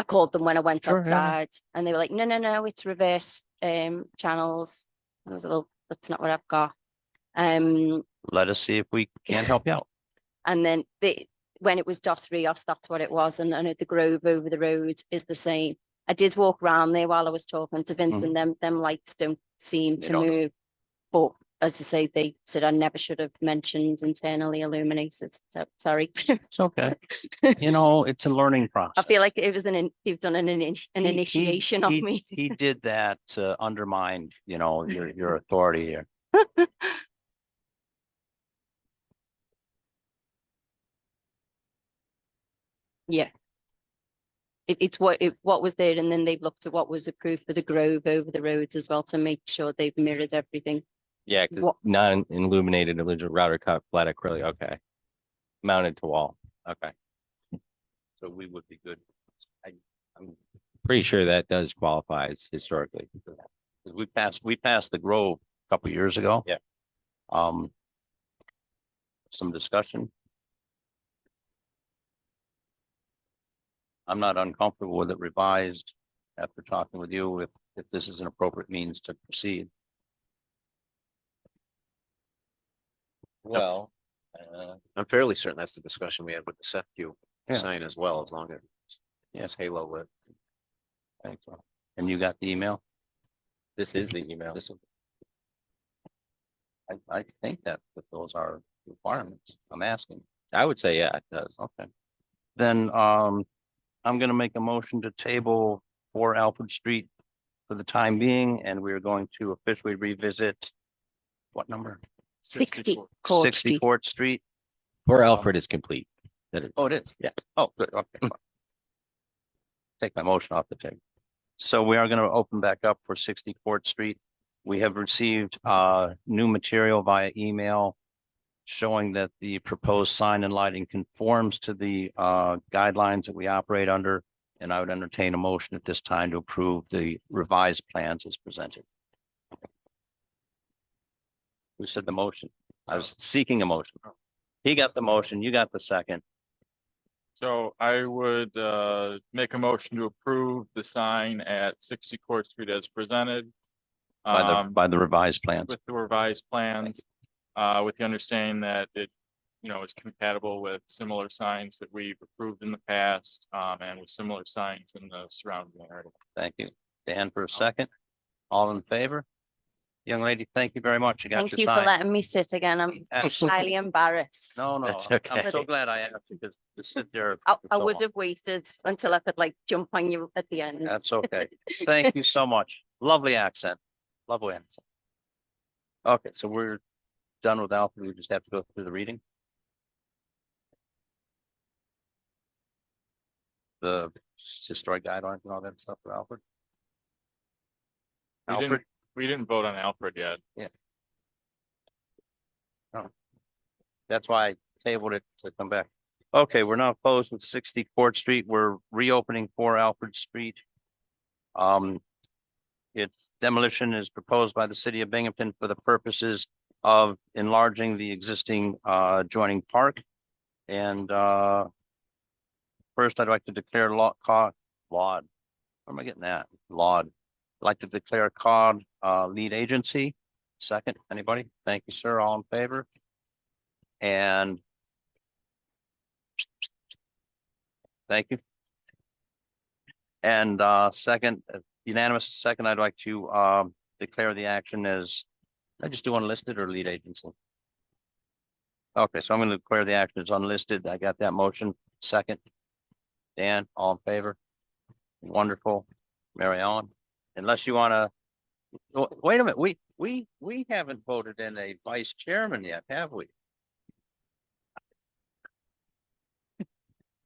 called them when I went Sure, yeah. outside, and they were like, "No, it's reverse channels." I was like, "Well, that's not what I've got." Let us see if we can help you out. And then when it was Dos Rios, that's what it was, and the Grove over the road is the same. I did walk around there while I was talking to Vince, and them lights don't seem They to don't. move. But as I say, they said I never should have mentioned internally illuminated. So sorry. It's okay. You know, it's a learning I process. feel like it was you've done an initiation of He- me. He did that to undermine, your authority here. Yeah. It's what was there, and then they've looked at what was approved for the Grove over the roads as well to make sure they've mirrored everything. Yeah, 'cause What- non-illuminated original router cut flat acrylic, okay. Mounted to wall, okay. So we would be good. I'm pretty sure that does qualify as historically. We passed the Grove a couple years ago. Yeah. Some discussion. I'm not uncomfortable with it revised after talking with you if this is an appropriate means to proceed. Well, I'm fairly certain that's the discussion we had with the SEPQ Yeah. sign as well, as long as yes, it's halo lit. thanks. And you got the email? This is the email. This is- I think that those are requirements. I'm asking. I would say, yeah, it does. Okay. Then, I'm gonna make a motion to table for Alfred Street for the time being, and we're going to officially revisit what number? 60 Caud 60 Street. Court Street. Or Alfred is complete. That is. Oh, it is? Yeah. Oh, good, okay. fine. Take my motion off the table. So we are gonna open back up for 60 Court Street. We have received new material via email showing that the proposed sign and lighting conforms to the guidelines that we operate under. And I would entertain a motion at this time to approve the revised plans as presented. Who said the motion? I was seeking a motion. He got the motion, you got the second. So I would make a motion to approve the sign at 60 Court Street as presented. By the revised plans. With the revised plans, with the understanding that it, is compatible with similar signs that we've approved in the past, and with similar signs in the surrounding area. Thank you. Dan for a second. All in favor? Young lady, thank you very much. You got Thank your you for sign. letting me sit again. I'm Absolutely. highly embarrassed. No, That's I'm okay. so glad I asked you to sit there. I for so would long. have waited until I could jump on you at the end. That's okay. Thank you so much. Lovely accent. Lovely accent. Okay, so we're done with Alfred. We just have to go through the reading. The historic guidelines and all that stuff for Alfred. Alfred, We didn't vote on Alfred yet. that's why I tabled it to come back. Okay, we're now closed with 60 Court Street. We're reopening 4 Alfred Street. Its demolition is proposed by the city of Binghamton for the purposes of enlarging the existing adjoining park. And first, I'd like to declare Laud. Where am I getting that? Laud. I'd like to declare Caud lead agency. Second, anybody? Thank you, sir. All in favor? And thank you. And second, unanimous second, I'd like to declare the action as, I just do unlisted or lead agency? Okay, so I'm going to declare the action as unlisted. I got that motion. Second. Dan, all in favor? Wonderful. Mary Ellen, unless you want to, wait a minute, we haven't voted in a vice chairman yet, have we?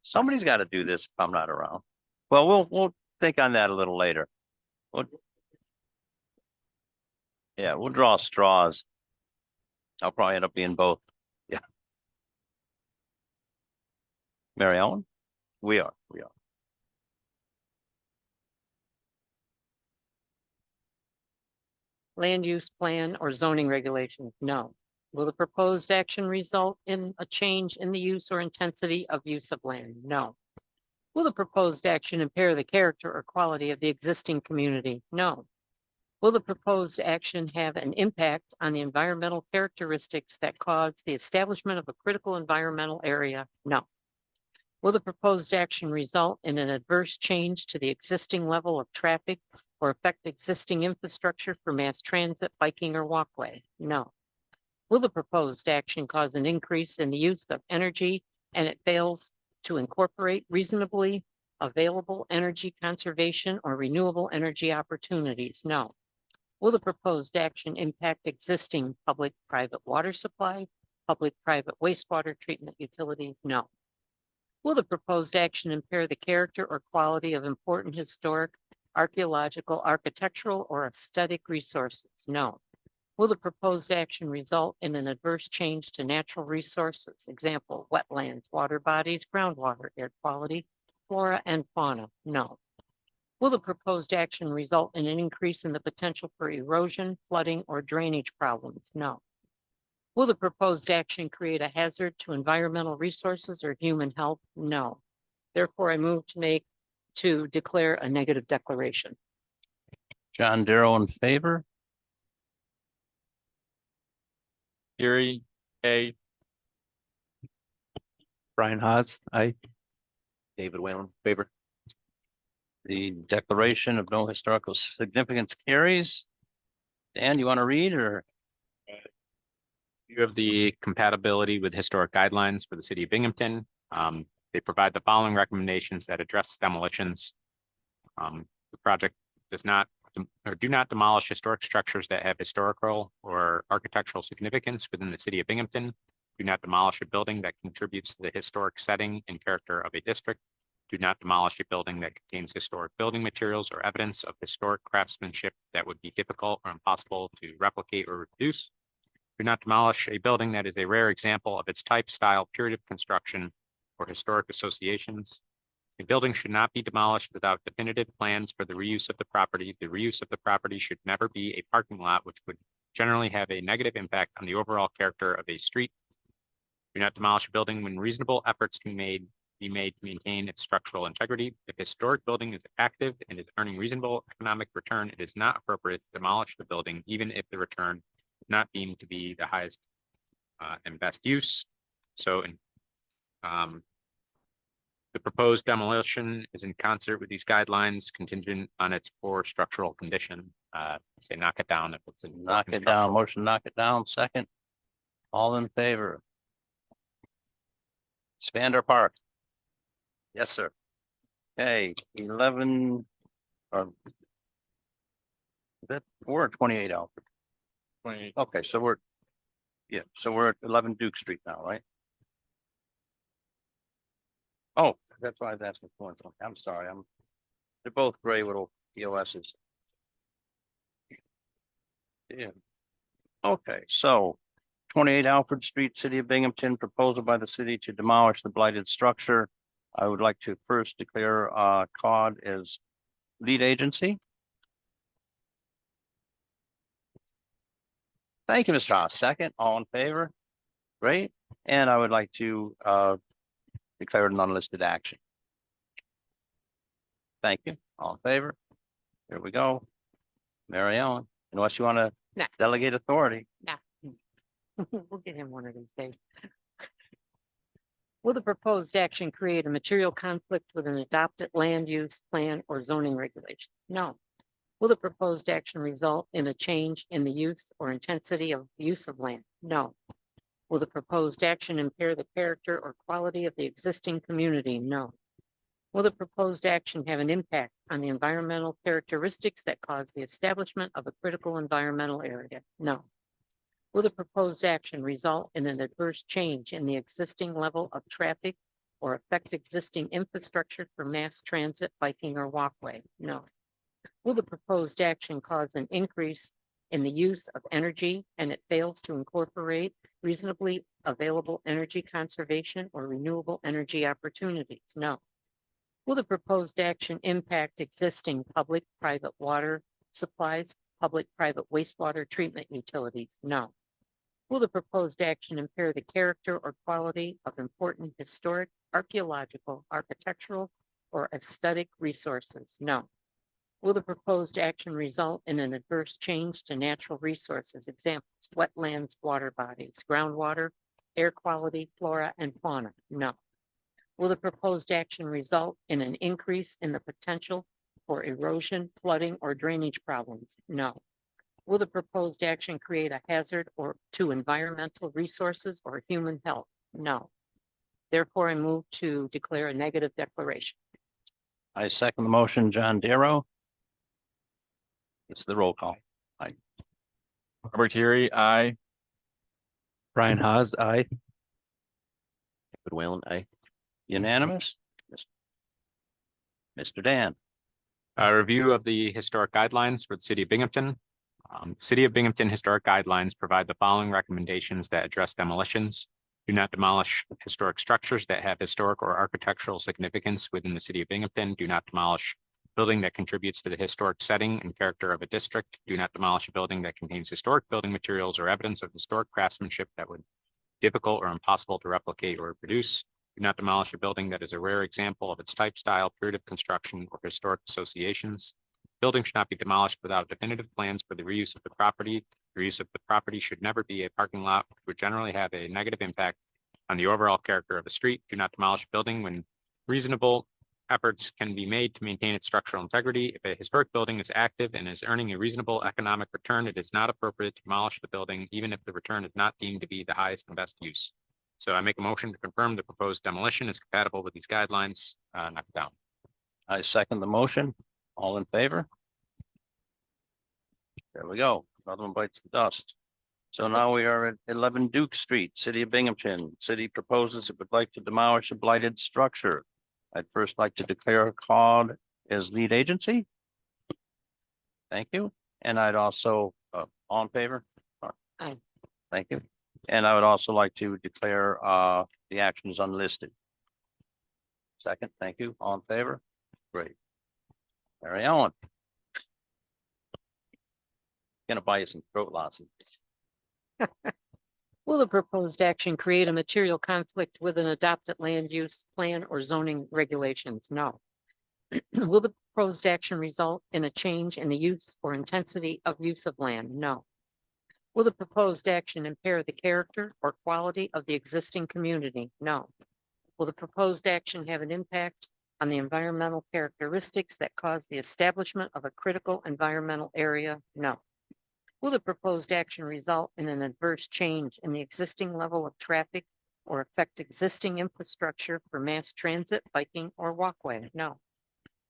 Somebody's got to do this if I'm not around. Well, we'll think on that a little later. Yeah, we'll draw straws. I'll probably end up being both. Yeah. Mary Ellen? We are. Land use plan or zoning regulations? No. Will the proposed action result in a change in the use or intensity of use of land? No. Will the proposed action impair the character or quality of the existing community? No. Will the proposed action have an impact on the environmental characteristics that cause the establishment of a critical environmental area? No. Will the proposed action result in an adverse change to the existing level of traffic or affect existing infrastructure for mass transit, biking, or walkway? No. Will the proposed action cause an increase in the use of energy and it fails to incorporate reasonably available energy conservation or renewable energy opportunities? No. Will the proposed action impact existing public-private water supply, public-private wastewater treatment utilities? No. Will the proposed action impair the character or quality of important historic, archaeological, architectural, or aesthetic resources? No. Will the proposed action result in an adverse change to natural resources? Example, wetlands, water bodies, groundwater, air quality, flora, and fauna? No. Will the proposed action result in an increase in the potential for erosion, flooding, or drainage problems? No. Will the proposed action create a hazard to environmental resources or human health? No. Therefore, I move to make to declare a negative declaration. John Darrow in favor, Erie, A. Brian Haas, aye. David Whalen, favor. the declaration of no historical significance carries. Dan, you want to read or? You have the compatibility with historic guidelines for the city of Binghamton. They provide the following recommendations that address demolitions. The project does not or do not demolish historic structures that have historical or architectural significance within the city of Binghamton. Do not demolish a building that contributes to the historic setting and character of a district. Do not demolish a building that contains historic building materials or evidence of historic craftsmanship that would be difficult or impossible to replicate or reproduce. Do not demolish a building that is a rare example of its type, style, period of construction, or historic associations. A building should not be demolished without definitive plans for the reuse of the property. The reuse of the property should never be a parking lot, which would generally have a negative impact on the overall character of a street. Do not demolish a building when reasonable efforts can be made to maintain its structural integrity. If a historic building is active and is earning reasonable economic return, it is not appropriate to demolish the building, even if the return is not deemed to be the highest and best use. So the proposed demolition is in concert with these guidelines, contingent on its poor structural condition. Say knock it down if it's in Knock it down, motion, knock it down, second. All in favor? Expander Park. Yes, sir. Okay, 11. We're at 28 Alfred. 28. Okay, so we're at 11 Duke Street now, right? Oh, that's why that's the point. I'm sorry, they're both gray little POSs. Yeah. Okay, so 28 Alfred Street, City of Binghamton, proposal by the city to demolish the blighted structure. I would like to first declare Caud as lead agency. Thank you, Mr. Haas. Second, all in favor? Great. And I would like to declare it an unlisted action. Thank you. All in favor? Here we go. Mary Ellen, unless you want to Nah. delegate authority. We'll get him one of these days. Will the proposed action create a material conflict with an adopted land use plan or zoning regulation? No. Will the proposed action result in a change in the use or intensity of use of land? No. Will the proposed action impair the character or quality of the existing community? No. Will the proposed action have an impact on the environmental characteristics that cause the establishment of a critical environmental area? No. Will the proposed action result in an adverse change in the existing level of traffic or affect existing infrastructure for mass transit, biking, or walkway? No. Will the proposed action cause an increase in the use of energy and it fails to incorporate reasonably available energy conservation or renewable energy opportunities? No. Will the proposed action impact existing public-private water supplies, public-private wastewater treatment utilities? No. Will the proposed action impair the character or quality of important historic, archaeological, architectural, or aesthetic resources? No. Will the proposed action result in an adverse change to natural resources? Examples, wetlands, water bodies, groundwater, air quality, flora, and fauna? No. Will the proposed action result in an increase in the potential for erosion, flooding, or drainage problems? No. Will the proposed action create a hazard to environmental resources or human health? No. Therefore, I move to declare a negative declaration. I second the motion, John Darrow. It's the roll call. Robert Erie, I. Brian Haas, aye. David Whalen, aye. Unanimous? Mr. Dan. A review of the historic guidelines for the city of Binghamton. City of Binghamton historic guidelines provide the following recommendations that address demolitions. Do not demolish historic structures that have historic or architectural significance within the city of Binghamton. Do not demolish a building that contributes to the historic setting and character of a district. Do not demolish a building that contains historic building materials or evidence of historic craftsmanship that would be difficult or impossible to replicate or reproduce. Do not demolish a building that is a rare example of its type, style, period of construction, or historic associations. Building should not be demolished without definitive plans for the reuse of the property. The reuse of the property should never be a parking lot, which would generally have a negative impact on the overall character of a street. Do not demolish a building when reasonable efforts can be made to maintain its structural integrity. If a historic building is active and is earning a reasonable economic return, it is not appropriate to demolish the building, even if the return is not deemed to be the highest and best use. So I make a motion to confirm the proposed demolition is compatible with these guidelines. Knock it down. I second the motion. All in favor? There we go. Another one bites the dust. So now we are at 11 Duke Street, City of Binghamton. City proposes it would like to demolish a blighted structure. I'd first like to declare Caud as lead agency. Thank you. And I'd also, all in favor? Aye. Thank you. And I would also like to declare the action is unlisted. Second, thank you. All in favor? Great. Mary Ellen. Gonna buy you some throat lozenges. Will the proposed action create a material conflict with an adopted land use plan or zoning regulations? No. Will the proposed action result in a change in the use or intensity of use of land? No. Will the proposed action impair the character or quality of the existing community? No. Will the proposed action have an impact on the environmental characteristics that cause the establishment of a critical environmental area? No. Will the proposed action result in an adverse change in the existing level of traffic or affect existing infrastructure for mass transit, biking, or walkway? No.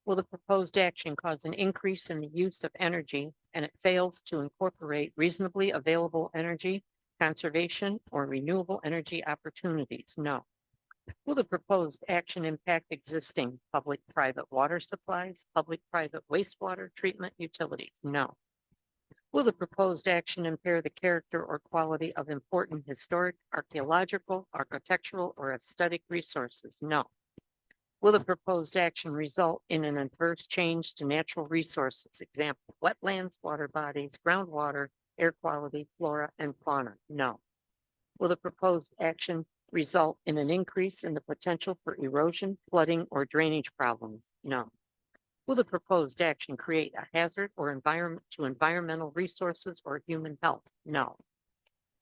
Will the proposed action cause an increase in the use of energy and it fails to incorporate reasonably available energy, conservation, or renewable energy opportunities? No. Will the proposed action impact existing public-private water supplies, public-private wastewater treatment utilities? No. Will the proposed action impair the character or quality of important historic, archaeological, architectural, or aesthetic resources? No. Will the proposed action result in an adverse change to natural resources, example, wetlands, water bodies, groundwater, air quality, flora, and fauna? No. Will the proposed action result in an increase in the potential for erosion, flooding, or drainage problems? No. Will the proposed action create a hazard or environment to environmental resources or human health? No.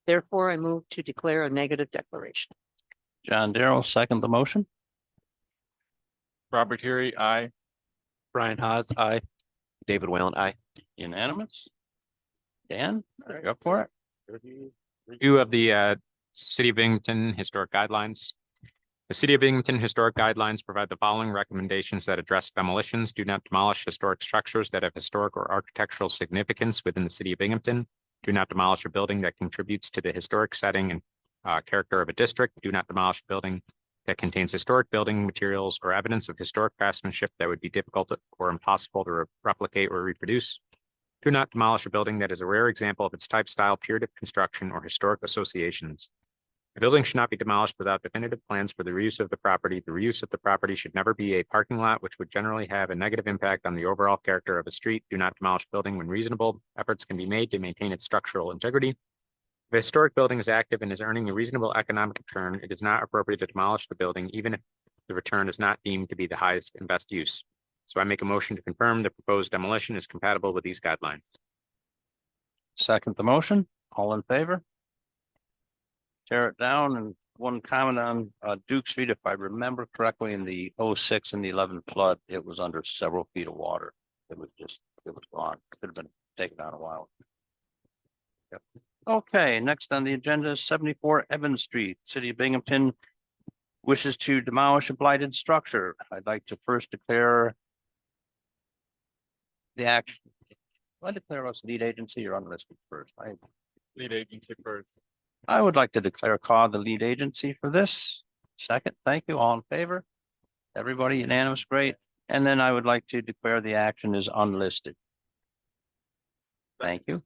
Therefore, I move to declare a negative declaration. John Darrow, second the motion. Robert Heary, aye. Brian Haas, aye. David Whalen, aye. Unanimous. Dan, go for it. Review of the City of Binghamton Historic Guidelines. The City of Binghamton Historic Guidelines provide the following recommendations that address demolitions. Do not demolish historic structures that have historic or architectural significance within the City of Binghamton. Do not demolish a building that contributes to the historic setting and character of a district. Do not demolish a building that contains historic building materials or evidence of historic craftsmanship that would be difficult or impossible to replicate or reproduce. Do not demolish a building that is a rare example of its type, style, period of construction, or historic associations. A building should not be demolished without definitive plans for the reuse of the property. The reuse of the property should never be a parking lot, which would generally have a negative impact on the overall character of a street. Do not demolish a building when reasonable efforts can be made to maintain its structural integrity. If a historic building is active and is earning a reasonable economic return, it is not appropriate to demolish the building, even if the return is not deemed to be the highest and best use. So I make a motion to confirm the proposed demolition is compatible with these guidelines. Second the motion. All in favor? Tear it down. And one comment on Duke Street, if I remember correctly, in the 06 and the 11 flood, it was under several feet of water. It was gone. Could have been taken out a while. Yep. Okay, next on the agenda is 74 Evans Street, City of Binghamton wishes to demolish a blighted structure. I'd like to first declare the action. Do I declare us lead agency or unlisted first? Lead agency first. I would like to declare Caud the lead agency for this. Second, thank you. All in favor? Everybody unanimous, great. And then I would like to declare the action is unlisted. Thank you.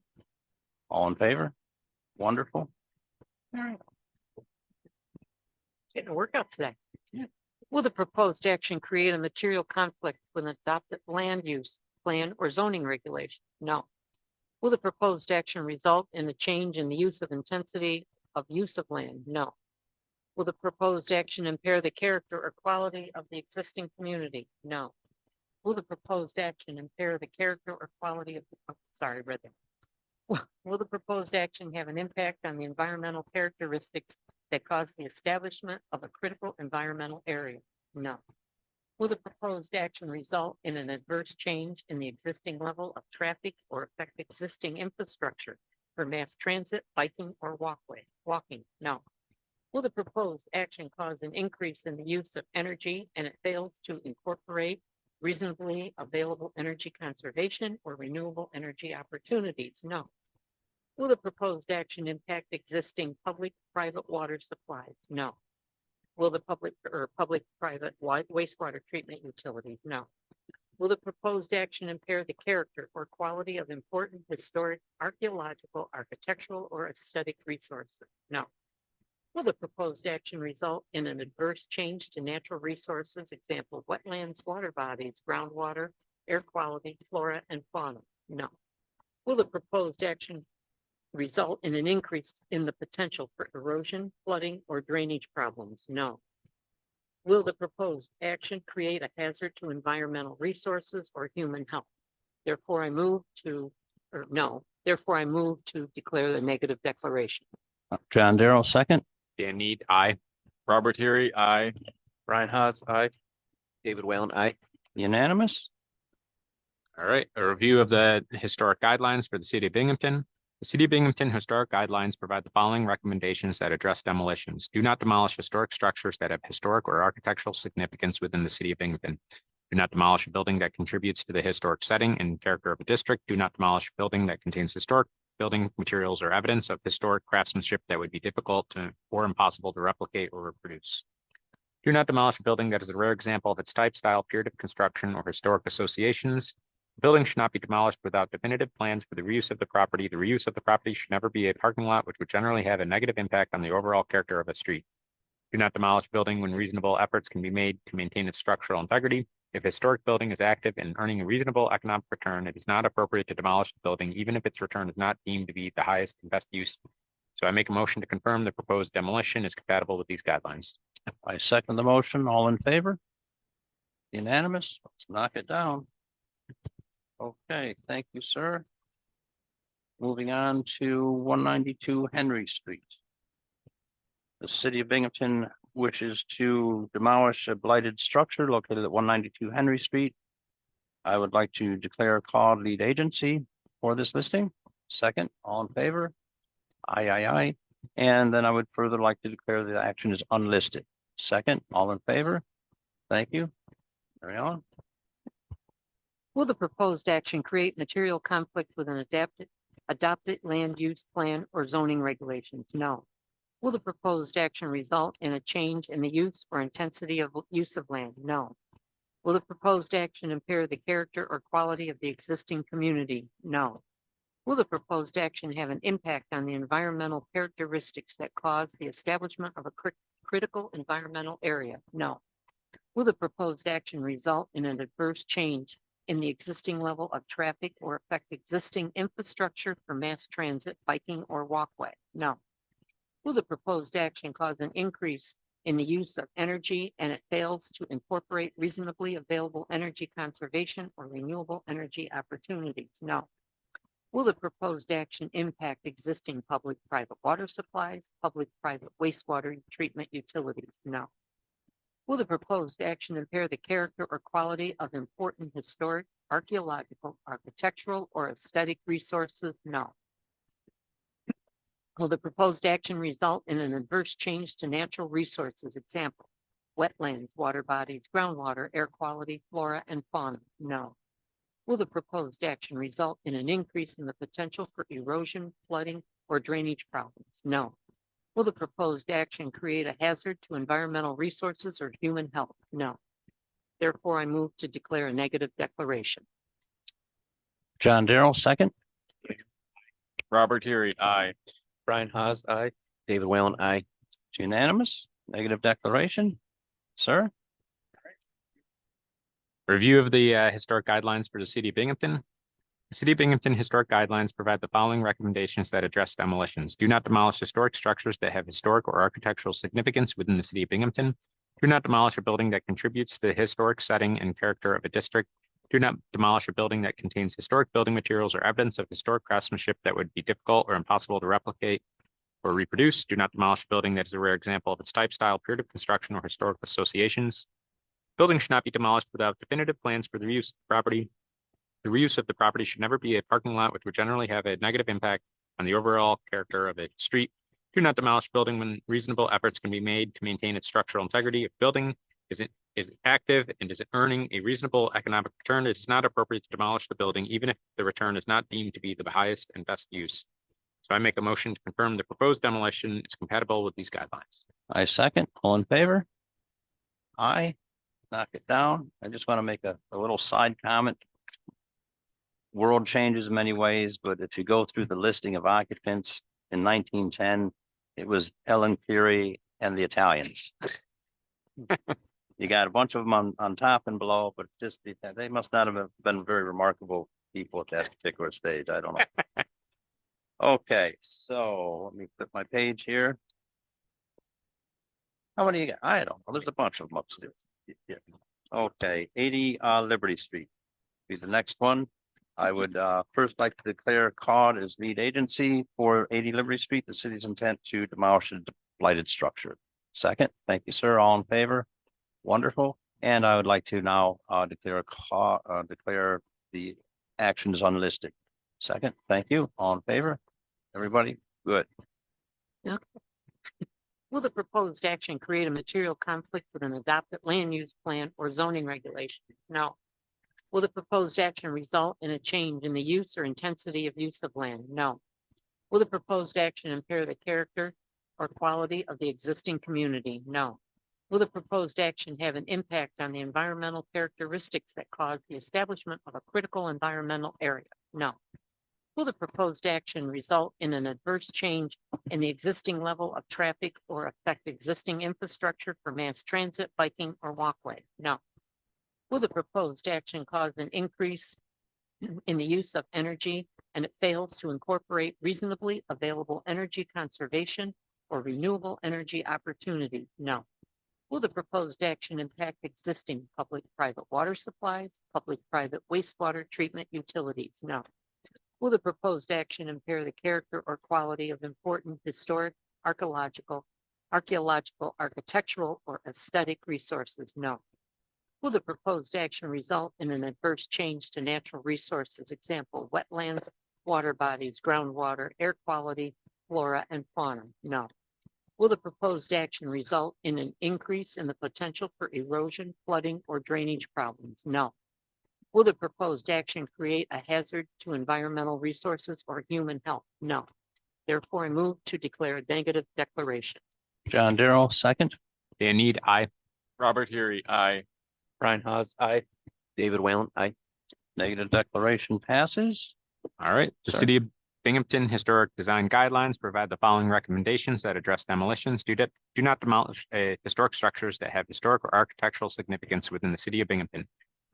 All in favor? Wonderful. All right. Getting a workout today. Yeah. Will the proposed action create a material conflict with an adopted land use plan or zoning regulation? No. Will the proposed action result in a change in the use of intensity of use of land? No. Will the proposed action impair the character or quality of the existing community? No. Will the proposed action impair the character or quality of the, oh, sorry, read that. Will the proposed action have an impact on the environmental characteristics that cause the establishment of a critical environmental area? No. Will the proposed action result in an adverse change in the existing level of traffic or affect existing infrastructure for mass transit, biking, or walking? No. Will the proposed action cause an increase in the use of energy and it fails to incorporate reasonably available energy conservation or renewable energy opportunities? No. Will the proposed action impact existing public-private water supplies? No. Will the public-private wastewater treatment utilities? No. Will the proposed action impair the character or quality of important historic, archaeological, architectural, or aesthetic resources? No. Will the proposed action result in an adverse change to natural resources, example, wetlands, water bodies, groundwater, air quality, flora, and fauna? No. Will the proposed action result in an increase in the potential for erosion, flooding, or drainage problems? No. Will the proposed action create a hazard to environmental resources or human health? Therefore, I move to declare the negative declaration. John Darrow, second. Dan Need, aye. Robert Heary, aye. Brian Haas, aye. David Whalen, aye. Unanimous. All right, a review of the historic guidelines for the city of Binghamton. The city of Binghamton historic guidelines provide the following recommendations that address demolitions. Do not demolish historic structures that have historic or architectural significance within the city of Binghamton. Do not demolish a building that contributes to the historic setting and character of a district. Do not demolish a building that contains historic building materials or evidence of historic craftsmanship that would be difficult to or impossible to replicate or reproduce. Do not demolish a building that is a rare example of its type, style, period of construction, or historic associations. The building should not be demolished without definitive plans for the reuse of the property. The reuse of the property should never be a parking lot, which would generally have a negative impact on the overall character of a street. Do not demolish a building when reasonable efforts can be made to maintain its structural integrity. If a historic building is active and earning a reasonable economic return, it is not appropriate to demolish the building, even if its return is not deemed to be the highest and best use. So I make a motion to confirm the proposed demolition is compatible with these guidelines. I second the motion. All in favor? Unanimous. Let's knock it down. Okay, thank you, sir. Moving on to 192 Henry Street. The city of Binghamton wishes to demolish a blighted structure located at 192 Henry Street. I would like to declare Caud lead agency for this listing. Second, all in favor? Aye, aye, aye. And then I would further like to declare the action is unlisted. Second, all in favor? Thank you. Carry on. Will the proposed action create material conflict with an adopted land use plan or zoning regulations? No. Will the proposed action result in a change in the use or intensity of use of land? No. Will the proposed action impair the character or quality of the existing community? No. Will the proposed action have an impact on the environmental characteristics that cause the establishment of a critical environmental area? No. Will the proposed action result in an adverse change in the existing level of traffic or affect existing infrastructure for mass transit, biking, or walkway? No. Will the proposed action cause an increase in the use of energy and it fails to incorporate reasonably available energy conservation or renewable energy opportunities? No. Will the proposed action impact existing public-private water supplies, public-private wastewater treatment utilities? No. Will the proposed action impair the character or quality of important historic, archaeological, architectural, or aesthetic resources? No. Will the proposed action result in an adverse change to natural resources, example, wetlands, water bodies, groundwater, air quality, flora, and fauna? No. Will the proposed action result in an increase in the potential for erosion, flooding, or drainage problems? No. Will the proposed action create a hazard to environmental resources or human health? No. Therefore, I move to declare a negative declaration. John Darrow, second. Robert Heary, aye. Brian Haas, aye. David Whalen, aye. It's unanimous. Negative declaration. Sir? Review of the historic guidelines for the city of Binghamton. The City of Binghamton Historic Guidelines provide the following recommendations that address demolitions. Do not demolish historic structures that have historic or architectural significance within the City of Binghamton. Do not demolish a building that contributes to the historic setting and character of a district. Do not demolish a building that contains historic building materials or evidence of historic craftsmanship that would be difficult or impossible to replicate or reproduce. Do not demolish a building that is a rare example of its type, style, period of construction, or historic associations. Building should not be demolished without definitive plans for the reuse of the property. The reuse of the property should never be a parking lot, which would generally have a negative impact on the overall character of a street. Do not demolish a building when reasonable efforts can be made to maintain its structural integrity. If building is active and is earning a reasonable economic return, it is not appropriate to demolish the building, even if the return is not deemed to be the highest and best use. So I make a motion to confirm the proposed demolition is compatible with these guidelines. I second. All in favor? Aye. Knock it down. I just want to make a little side comment. World changes in many ways, but if you go through the listing of occupants in 1910, it was Ellen Curie and the Italians. You got a bunch of them on top and below, but just they must not have been very remarkable people at that particular stage. I don't know. Okay, so let me flip my page here. How many you got? I don't know. There's a bunch of them upstairs. Yeah. Okay, 80 Liberty Street be the next one. I would first like to declare Caud as lead agency for 80 Liberty Street, the city's intent to demolish a blighted structure. Second, thank you, sir. All in favor? Wonderful. And I would like to now declare the actions unlisted. Second, thank you. All in favor? Everybody? Good. Will the proposed action create a material conflict with an adopted land use plan or zoning regulation? No. Will the proposed action result in a change in the use or intensity of use of land? No. Will the proposed action impair the character or quality of the existing community? No. Will the proposed action have an impact on the environmental characteristics that cause the establishment of a critical environmental area? No. Will the proposed action result in an adverse change in the existing level of traffic or affect existing infrastructure for mass transit, biking, or walkway? No. Will the proposed action cause an increase in the use of energy and it fails to incorporate reasonably available energy conservation or renewable energy opportunities? No. Will the proposed action impact existing public-private water supplies, public-private wastewater treatment utilities? No. Will the proposed action impair the character or quality of important historic, archaeological, architectural, or aesthetic resources? No. Will the proposed action result in an adverse change to natural resources, example, wetlands, water bodies, groundwater, air quality, flora, and fauna? No. Will the proposed action result in an increase in the potential for erosion, flooding, or drainage problems? No. Will the proposed action create a hazard to environmental resources or human health? No. Therefore, I move to declare a negative declaration. John Darrow, second. Dan Need, aye. Robert Heary, aye. Brian Haas, aye. David Whalen, aye. Negative declaration passes. All right. The Sir. City of Binghamton Historic Design Guidelines provide the following recommendations that address demolitions. Do not demolish historic structures that have historic or architectural significance within the City of Binghamton.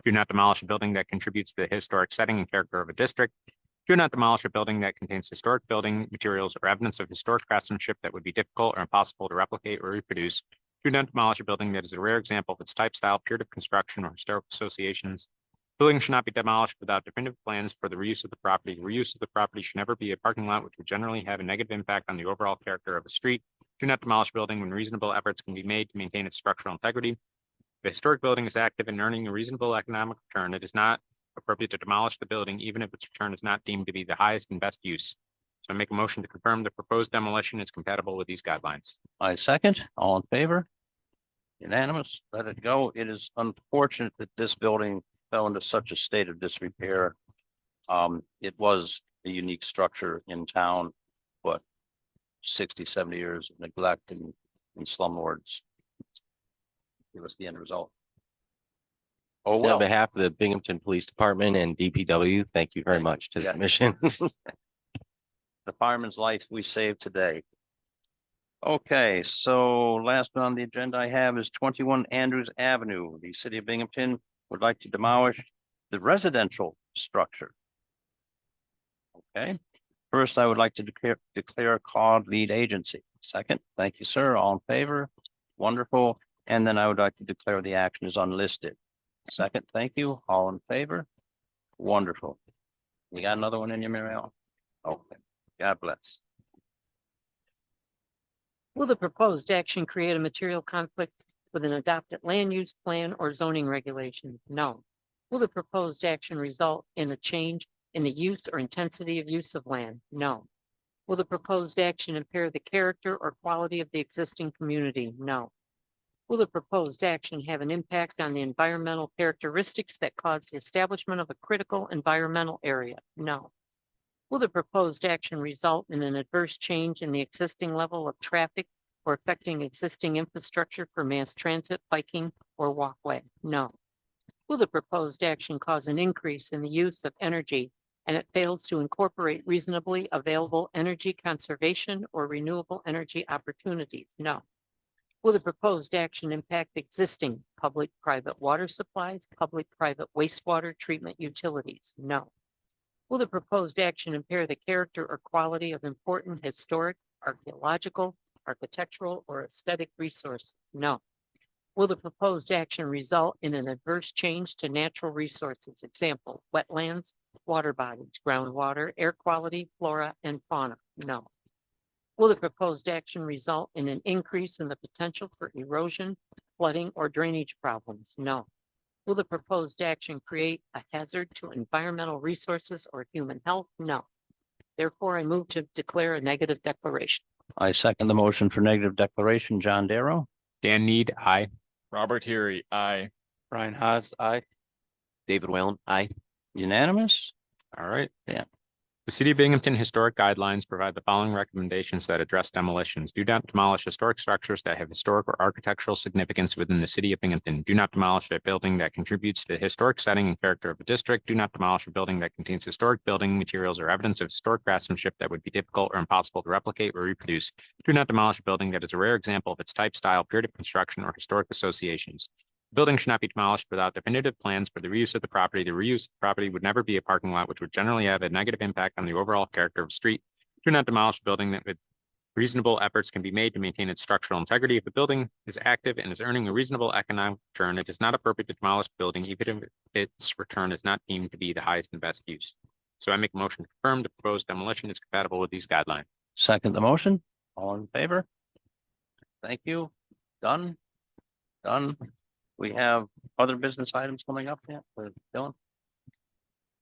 Do not demolish a building that contributes to the historic setting and character of a district. Do not demolish a building that contains historic building materials or evidence of historic craftsmanship that would be difficult or impossible to replicate or reproduce. Do not demolish a building that is a rare example of its type, style, period of construction, or historical associations. Buildings should not be demolished without definitive plans for the reuse of the property. The reuse of the property should never be a parking lot, which would generally have a negative impact on the overall character of a street. Do not demolish a building when reasonable efforts can be made to maintain its structural integrity. If a historic building is active and earning a reasonable economic return, it is not appropriate to demolish the building, even if its return is not deemed to be the highest and best use. So I make a motion to confirm the proposed demolition is compatible with these guidelines. I second. All in favor? Unanimous. Let it go. It is unfortunate that this building fell into such a state of disrepair. It was a unique structure in town, but 60, 70 years of neglect and slumlords give us the end result. Oh, On well. behalf of the Binghamton Police Department and DPW, thank you very much to the Yeah. commission. The fireman's life we saved today. Okay, so last one on the agenda I have is 21 Andrews Avenue. The city of Binghamton would like to demolish the residential structure Okay, first, I would like to declare Caud lead agency. Second, thank you, sir. All in favor? Wonderful. And then I would like to declare the action is unlisted. Second, thank you. All in favor? Wonderful. You got another one in your mail? Okay, God bless. Will the proposed action create a material conflict with an adopted land use plan or zoning regulation? No. Will the proposed action result in a change in the use or intensity of use of land? No. Will the proposed action impair the character or quality of the existing community? No. Will the proposed action have an impact on the environmental characteristics that cause the establishment of a critical environmental area? No. Will the proposed action result in an adverse change in the existing level of traffic or affecting existing infrastructure for mass transit, biking, or walkway? No. Will the proposed action cause an increase in the use of energy and it fails to incorporate reasonably available energy conservation or renewable energy opportunities? No. Will the proposed action impact existing public-private water supplies, public-private wastewater treatment utilities? No. Will the proposed action impair the character or quality of important historic, archaeological, architectural, or aesthetic resources? No. Will the proposed action result in an adverse change to natural resources? Example, wetlands, water bodies, groundwater, air quality, flora, and fauna? No. Will the proposed action result in an increase in the potential for erosion, flooding, or drainage problems? No. Will the proposed action create a hazard to environmental resources or human health? No. Therefore, I move to declare a negative declaration. I second the motion for negative declaration. John Darrow. Dan Need, aye. Robert Heary, aye. Brian Haas, aye. David Whalen, aye. Unanimous? All right. Yeah. The City of Binghamton Historic Guidelines provide the following recommendations that address demolitions. Do not demolish historic structures that have historic or architectural significance within the City of Binghamton. Do not demolish a building that contributes to the historic setting and character of the district. Do not demolish a building that contains historic building materials or evidence of historic craftsmanship that would be difficult or impossible to replicate or reproduce. Do not demolish a building that is a rare example of its type, style, period of construction, or historic associations. The building should not be demolished without definitive plans for the reuse of the property. The reuse of the property would never be a parking lot, which would generally have a negative impact on the overall character of the street. Do not demolish a building that with reasonable efforts can be made to maintain its structural integrity. If the building is active and is earning a reasonable economic return, it is not appropriate to demolish the building, even if its return is not deemed to be the highest and best use. So I make a motion to confirm the proposed demolition is compatible with these guidelines. Second the motion. All in favor? Thank you. Done. Done. We have other business items coming up yet for Dylan?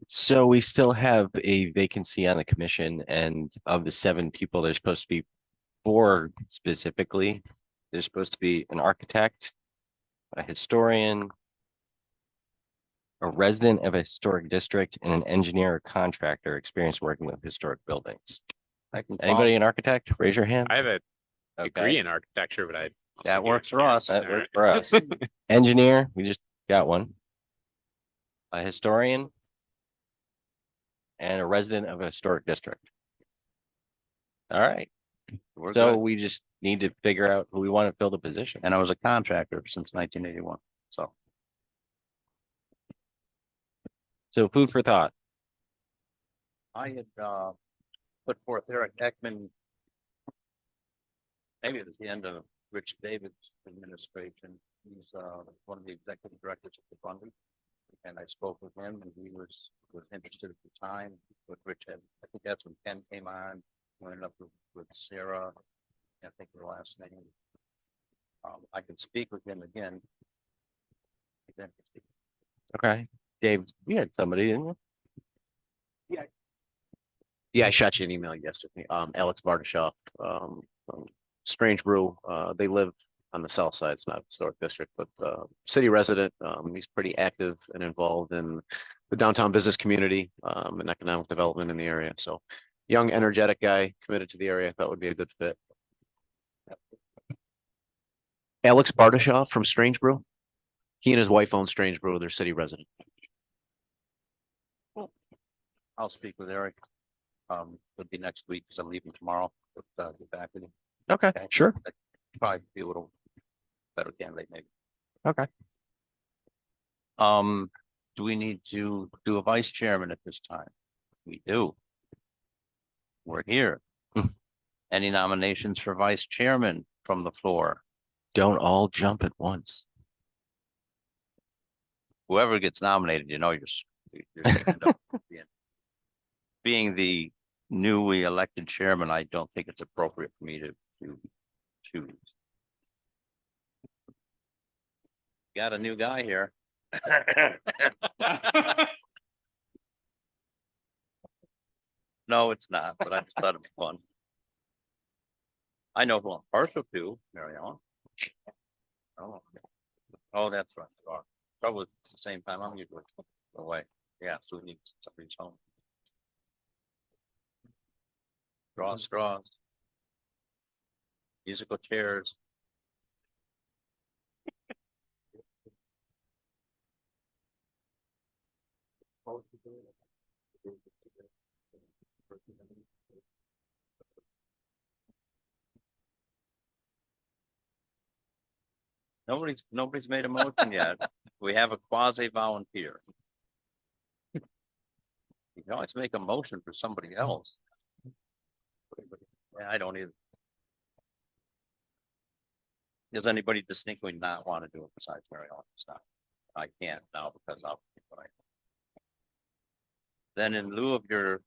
So we still have a vacancy on the commission, and of the 7 people, there's supposed to be 4 specifically. There's supposed to be an architect, a historian, a resident of a historic district, and an engineer or contractor experienced working with historic buildings. Anybody an architect? Raise your hand. I have a Okay. degree in architecture, but I. That works for us. That works for us. Engineer, we just got one. A historian. And a resident of a historic district. All right. We're So good. we just need to figure out who we want to fill the position. And I was a contractor since 1981. So food for thought. I had put forth Eric Ekman. Maybe it was the end of Rich David's administration. He's one of the executive directors of the funding. And I spoke with him and he was interested at the time. But Rich had, I think that's when Ken came on, went up with Sarah. I think her last name. I can speak with him again. Okay. Dave, you had somebody, didn't you? Yeah, I shot you an email yesterday. Alex Bardashaw, from Strange Brew. They live on the south side. It's not a historic district, but city resident. He's pretty active and involved in the downtown business community and economic development in the area. So young, energetic guy committed to the area. I thought would be a good fit. Alex Bardashaw from Strange Brew. He and his wife own Strange Brew. They're city resident. I'll speak with Eric. It'll be next week because I'm leaving tomorrow. But get back with you. Okay, sure. Probably be a little better candidate maybe. Okay. Do we need to do a vice chairman at this time? We do. We're here. Any nominations for vice chairman from the floor? Don't all jump at once. Whoever gets nominated, you know, you're gonna end up being the newly elected chairman. I don't think it's appropriate for me to choose. Got a new guy here. No, it's not, but I just thought it was fun. I know who I'm partial to, Mary Ellen. Oh, that's right. Trouble is, it's the same time I'm usually away. Yeah, so we need somebody's home. Draw straws. Musical chairs. Nobody's made a motion yet. We have a quasi volunteer. You can always make a motion for somebody else. Yeah, I don't either. Does anybody distinctly not want to do it besides Mary Ellen? Stop. I can't now because I'll. Then in lieu of your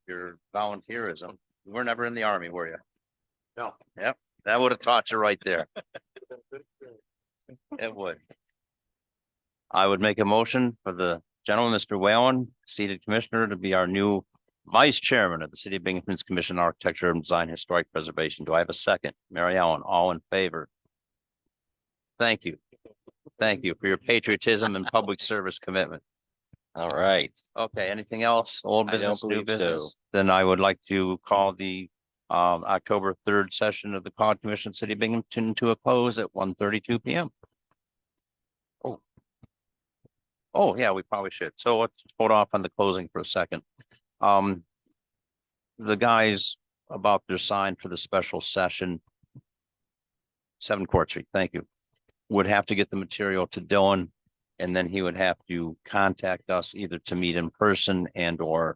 volunteerism, you were never in the army, were you? No. Yep, that would have taught you right there. It would. I would make a motion for the gentleman, Mr. Whalen, seated commissioner, to be our new vice chairman of the City of Binghamton's Commission on Architecture and Design Historic Preservation. Do I have a second? Mary Ellen, all in favor? Thank you. Thank you for your patriotism and public service commitment. All right. Okay, anything else? Old I don't business, new believe so. business? Then I would like to call the October 3rd session of the Caud Commission City of Binghamton to a close at 1:32 p.m. Oh, yeah, we probably should. So let's hold off on the closing for a second. The guys about their sign for the special session, 7 Court Street, thank you, would have to get the material to Dylan, and then he would have to contact us either to meet in person and or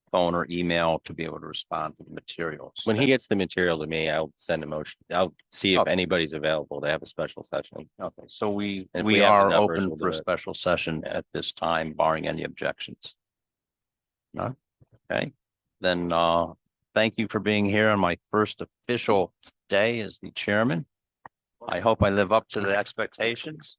phone or email to be able to respond to the materials. When he gets the material to me, I'll send a motion. I'll see if Okay. anybody's available to have a special session. Okay, so we If we have the are numbers, open we'll for do a it. special session at this time, barring any objections. No? Okay, then thank you for being here on my first official day as the chairman. I hope I live up to the expectations.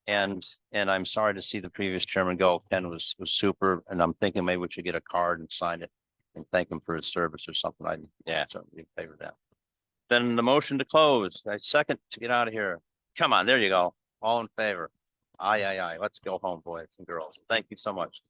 And I'm sorry to see the previous chairman go. Ken was super, and I'm thinking maybe we should get a card and sign it and thank him for his service or something. Yeah, so in favor of that. Then the motion to close, I second to get out of here. Come on, there you go. All in favor. Aye. Let's go home, boys and girls. Thank you so much.